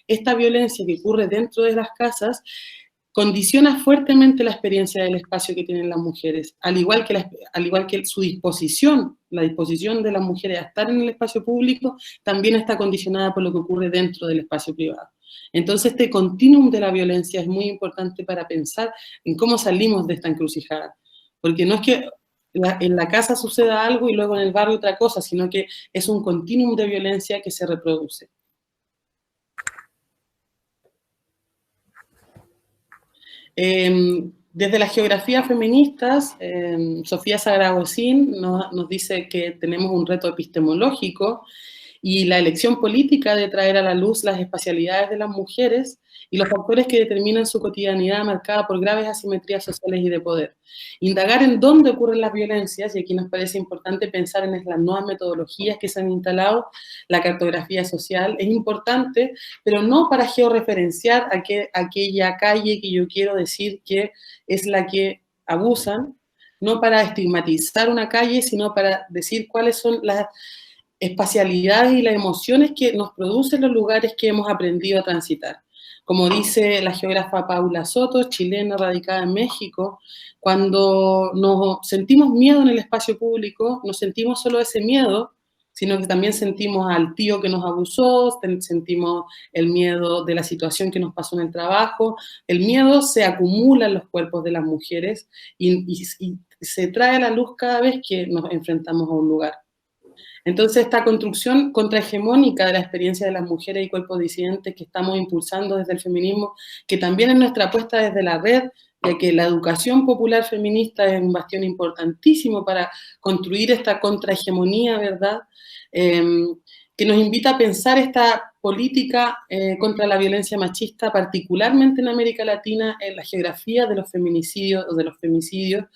Esta violencia que ocurre dentro de las casas condiciona fuertemente la experiencia del espacio que tienen las mujeres, al igual que su disposición, la disposición de las mujeres a estar en el espacio público, también está condicionada por lo que ocurre dentro del espacio privado. Entonces, este continuum de la violencia es muy importante para pensar en cómo salimos de esta encrucijada, porque no es que en la casa suceda algo y luego en el barrio otra cosa, sino que es un continuum de violencia que se reproduce. Desde las geografías feministas, Sofía Sagragosín nos dice que tenemos un reto epistemológico y la elección política de traer a la luz las espacialidades de las mujeres y los factores que determinan su cotidianidad marcada por graves asimetrías sociales y de poder. Indagar en dónde ocurren las violencias, y aquí nos parece importante pensar en las nuevas metodologías que se han instalado, la cartografía social, es importante, pero no para georreferenciar aquella calle que yo quiero decir que es la que abusan, no para estigmatizar una calle, sino para decir cuáles son las espacialidades y las emociones que nos producen los lugares que hemos aprendido a transitar. Como dice la geógrafa Paula Soto, chilena radicada en México, cuando nos sentimos miedo en el espacio público, no sentimos solo ese miedo, sino que también sentimos al tío que nos abusó, sentimos el miedo de la situación que nos pasó en el trabajo. El miedo se acumula en los cuerpos de las mujeres y se trae a la luz cada vez que nos enfrentamos a un lugar. Entonces, esta construcción contrahegemónica de la experiencia de las mujeres y cuerpos disidentes que estamos impulsando desde el feminismo, que también es nuestra apuesta desde la red, ya que la educación popular feminista es un bastión importantísimo para construir esta contrahegemonía, ¿verdad?, que nos invita a pensar esta política contra la violencia machista, particularmente en América Latina, en la geografía de los feminicidios o de los femicidios,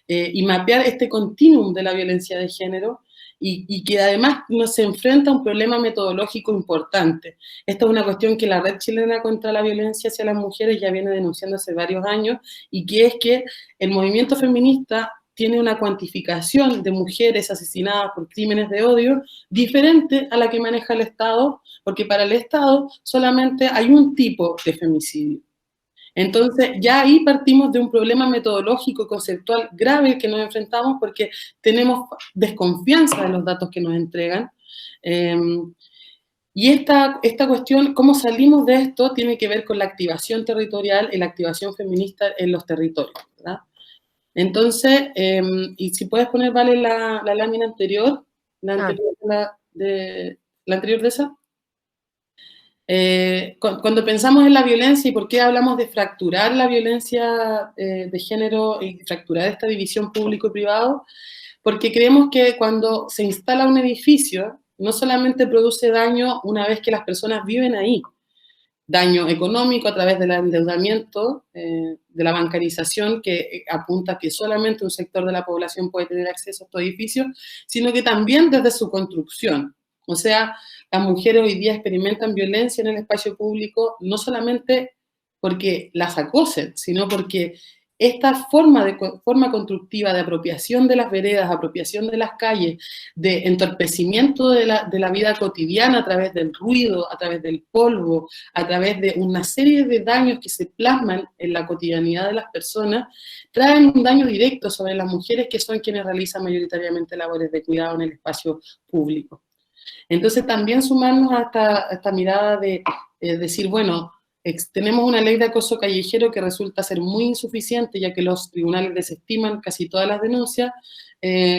y mapear este continuum de la violencia de género, y que además nos enfrenta a un problema metodológico importante. Esta es una cuestión que la Red Chilena contra la Violencia hacia las Mujeres ya viene denunciando hace varios años, y que es que el movimiento feminista tiene una cuantificación de mujeres asesinadas por crímenes de odio diferente a la que maneja el Estado, porque para el Estado solamente hay un tipo de femicidio. Entonces, ya ahí partimos de un problema metodológico, conceptual grave que nos enfrentamos, porque tenemos desconfianza de los datos que nos entregan. Y esta cuestión, cómo salimos de esto, tiene que ver con la activación territorial y la activación feminista en los territorios, ¿verdad? Entonces, y si puedes poner, Vale, la lámina anterior, la anterior de esa. Cuando pensamos en la violencia y por qué hablamos de fracturar la violencia de género y fracturar esta división público y privado, porque creemos que cuando se instala un edificio, no solamente produce daño una vez que las personas viven ahí, daño económico a través del endeudamiento, de la bancarización, que apunta a que solamente un sector de la población puede tener acceso a estos edificios, sino que también desde su construcción. O sea, las mujeres hoy día experimentan violencia en el espacio público, no solamente porque las acosen, sino porque esta forma constructiva de apropiación de las veredas, apropiación de las calles, de entorpecimiento de la vida cotidiana a través del ruido, a través del polvo, a través de una serie de daños que se plasman en la cotidianidad de las personas, traen un daño directo sobre las mujeres, que son quienes realizan mayoritariamente labores de cuidado en el espacio público. Entonces, también sumarnos a esta mirada de decir, bueno, tenemos una ley de acoso callejero que resulta ser muy insuficiente, ya que los tribunales desestiman casi todas las denuncias.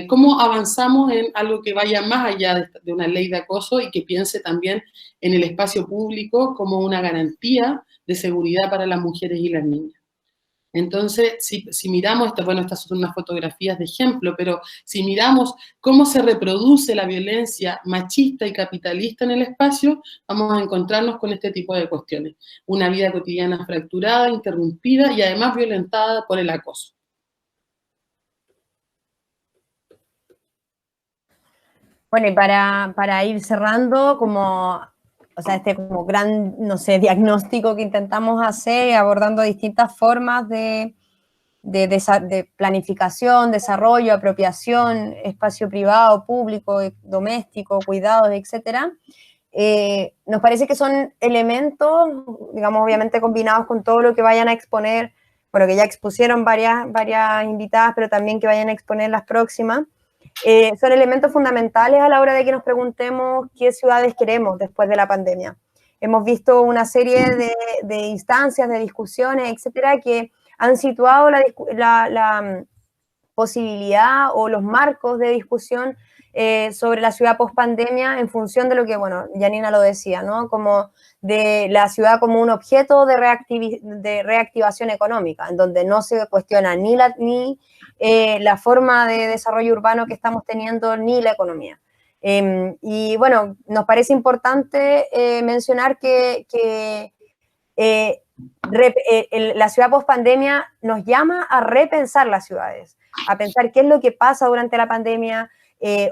¿Cómo avanzamos en algo que vaya más allá de una ley de acoso y que piense también en el espacio público como una garantía de seguridad para las mujeres y las niñas? Entonces, si miramos, bueno, estas son unas fotografías de ejemplo, pero si miramos cómo se reproduce la violencia machista y capitalista en el espacio, vamos a encontrarnos con este tipo de cuestiones. Una vida cotidiana fracturada, interrumpida y además violentada por el acoso. Bueno, y para ir cerrando, o sea, este como gran, no sé, diagnóstico que intentamos hacer, abordando distintas formas de planificación, desarrollo, apropiación, espacio privado, público, doméstico, cuidados, etcétera. Nos parece que son elementos, digamos, obviamente combinados con todo lo que vayan a exponer, bueno, que ya expusieron varias invitadas, pero también que vayan a exponer las próximas. Son elementos fundamentales a la hora de que nos preguntemos qué ciudades queremos después de la pandemia. Hemos visto una serie de instancias, de discusiones, etcétera, que han situado la posibilidad o los marcos de discusión sobre la ciudad post-pandemia en función de lo que, bueno, Janina lo decía, ¿no? Como de la ciudad como un objeto de reactivación económica, en donde no se cuestiona ni la forma de desarrollo urbano que estamos teniendo, ni la economía. Y bueno, nos parece importante mencionar que la ciudad post-pandemia nos llama a repensar las ciudades, a pensar qué es lo que pasa durante la pandemia.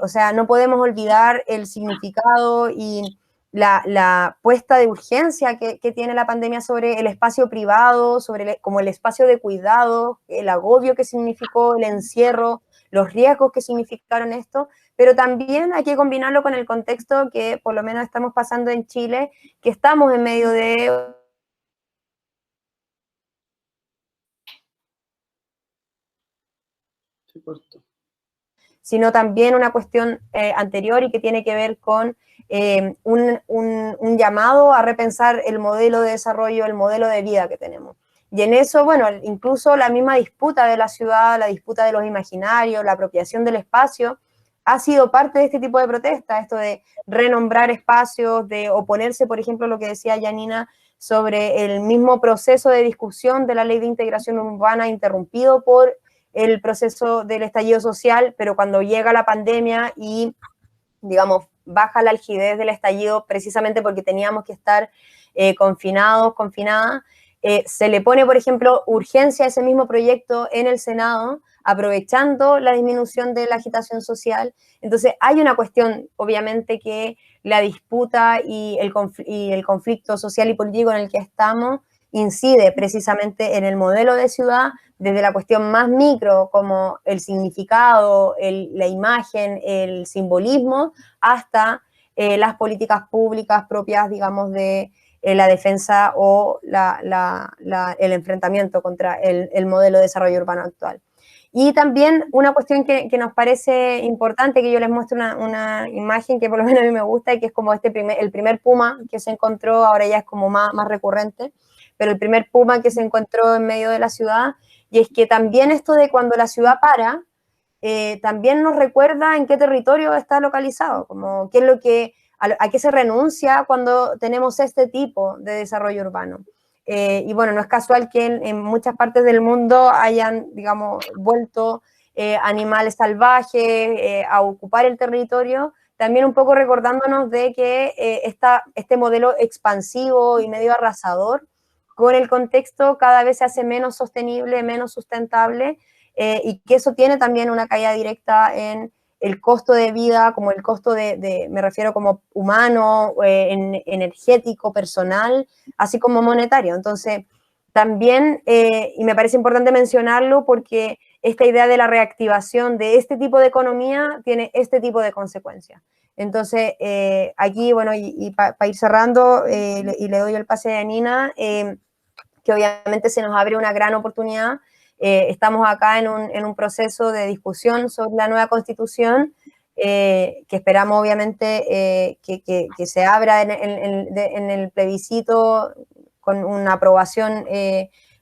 O sea, no podemos olvidar el significado y la puesta de urgencia que tiene la pandemia sobre el espacio privado, como el espacio de cuidado, el agobio que significó el encierro, los riesgos que significaron esto, pero también hay que combinarlo con el contexto que por lo menos estamos pasando en Chile, que estamos en medio de... sino también una cuestión anterior y que tiene que ver con un llamado a repensar el modelo de desarrollo, el modelo de vida que tenemos. Y en eso, bueno, incluso la misma disputa de la ciudad, la disputa de los imaginarios, la apropiación del espacio, ha sido parte de este tipo de protesta, esto de renombrar espacios, de oponerse, por ejemplo, lo que decía Janina, sobre el mismo proceso de discusión de la Ley de Integración Urbana interrumpido por el proceso del estallido social, pero cuando llega la pandemia y, digamos, baja la algidez del estallido precisamente porque teníamos que estar confinados, confinadas, se le pone, por ejemplo, urgencia a ese mismo proyecto en el Senado aprovechando la disminución de la agitación social. Entonces hay una cuestión, obviamente, que la disputa y el conflicto social y político en el que estamos incide precisamente en el modelo de ciudad, desde la cuestión más micro, como el significado, la imagen, el simbolismo, hasta las políticas públicas propias, digamos, de la defensa o el enfrentamiento contra el modelo de desarrollo urbano actual. Y también una cuestión que nos parece importante, que yo les muestro una imagen que por lo menos a mí me gusta, y que es como el primer puma que se encontró, ahora ya es como más recurrente, pero el primer puma que se encontró en medio de la ciudad, y es que también esto de cuando la ciudad para, también nos recuerda en qué territorio está localizado, como qué es lo que, a qué se renuncia cuando tenemos este tipo de desarrollo urbano. Y bueno, no es casual que en muchas partes del mundo hayan, digamos, vuelto animales salvajes a ocupar el territorio, también un poco recordándonos de que este modelo expansivo y medio arrasador, con el contexto cada vez se hace menos sostenible, menos sustentable, y que eso tiene también una caída directa en el costo de vida, como el costo me refiero como humano, energético, personal, así como monetario. Entonces, también, y me parece importante mencionarlo porque esta idea de la reactivación de este tipo de economía tiene este tipo de consecuencias. Entonces, aquí, bueno, y para ir cerrando, y le doy el pase a Nina, que obviamente se nos abre una gran oportunidad. Estamos acá en un proceso de discusión sobre la nueva Constitución, que esperamos obviamente que se abra en el plebiscito con una aprobación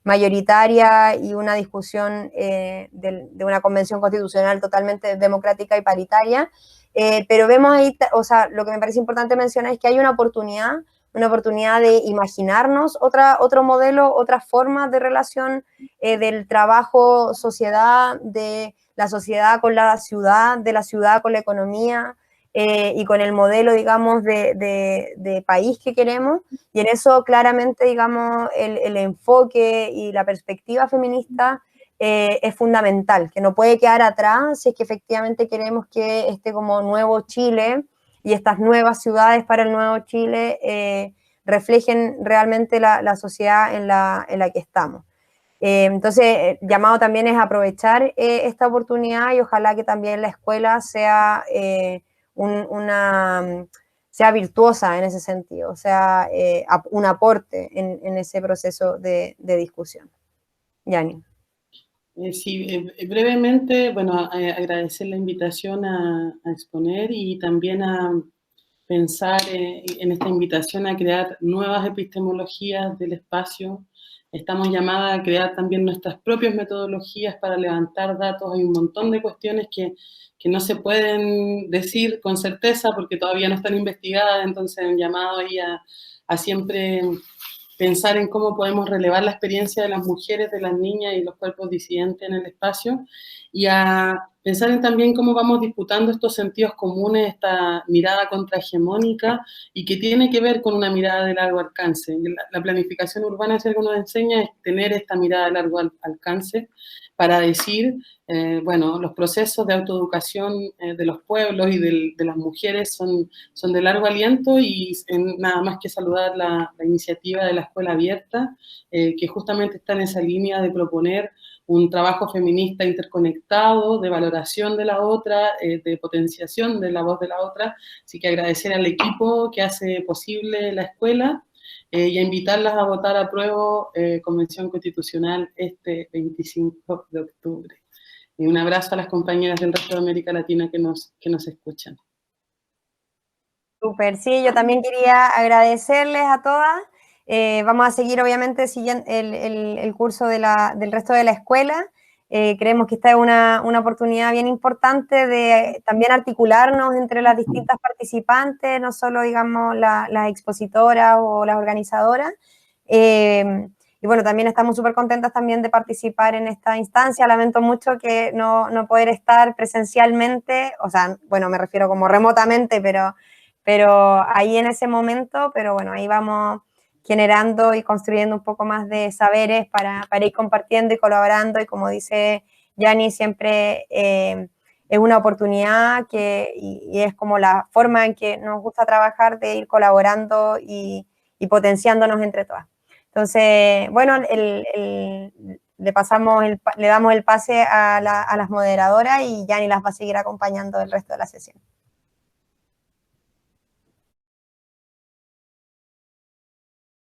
mayoritaria y una discusión de una convención constitucional totalmente democrática y paritaria. Pero vemos ahí, o sea, lo que me parece importante mencionar es que hay una oportunidad de imaginarnos otro modelo, otras formas de relación del trabajo, sociedad, de la sociedad con la ciudad, de la ciudad con la economía, y con el modelo, digamos, de país que queremos. Y en eso claramente, digamos, el enfoque y la perspectiva feminista es fundamental, que no puede quedar atrás si es que efectivamente queremos que este como nuevo Chile y estas nuevas ciudades para el nuevo Chile reflejen realmente la sociedad en la que estamos. Entonces, llamado también es aprovechar esta oportunidad, y ojalá que también la escuela sea, sea virtuosa en ese sentido, sea un aporte en ese proceso de discusión. Yani. Sí, brevemente, bueno, agradecer la invitación a exponer y también a pensar en esta invitación a crear nuevas epistemologías del espacio. Estamos llamadas a crear también nuestras propias metodologías para levantar datos. Hay un montón de cuestiones que no se pueden decir con certeza porque todavía no están investigadas, entonces un llamado ahí a siempre pensar en cómo podemos relevar la experiencia de las mujeres, de las niñas y los cuerpos disidentes en el espacio, y a pensar en también cómo vamos disputando estos sentidos comunes, esta mirada contrahegemónica, y que tiene que ver con una mirada de largo alcance. La planificación urbana, si algo nos enseña, es tener esta mirada de largo alcance para decir, bueno, los procesos de autoeducación de los pueblos y de las mujeres son de largo aliento, y nada más que saludar la iniciativa de la Escuela Abierta, que justamente está en esa línea de proponer un trabajo feminista interconectado, de valoración de la otra, de potenciación de la voz de la otra. Así que agradecer al equipo que hace posible la escuela, y a invitarlas a votar a prueba Convención Constitucional este 25 de octubre. Y un abrazo a las compañeras del resto de América Latina que nos escuchan. Súper, sí, yo también quería agradecerles a todas. Vamos a seguir, obviamente, siguiendo el curso del resto de la escuela. Creemos que esta es una oportunidad bien importante de también articularnos entre las distintas participantes, no solo, digamos, las expositoras o las organizadoras. Y bueno, también estamos súper contentas también de participar en esta instancia. Lamento mucho que no poder estar presencialmente, o sea, bueno, me refiero como remotamente, pero ahí en ese momento, pero bueno, ahí vamos generando y construyendo un poco más de saberes para ir compartiendo y colaborando, y como dice Yani siempre es una oportunidad y es como la forma en que nos gusta trabajar, de ir colaborando y potenciándonos entre todas. Entonces, bueno, le damos el pase a las moderadoras y Yani las va a seguir acompañando el resto de la sesión.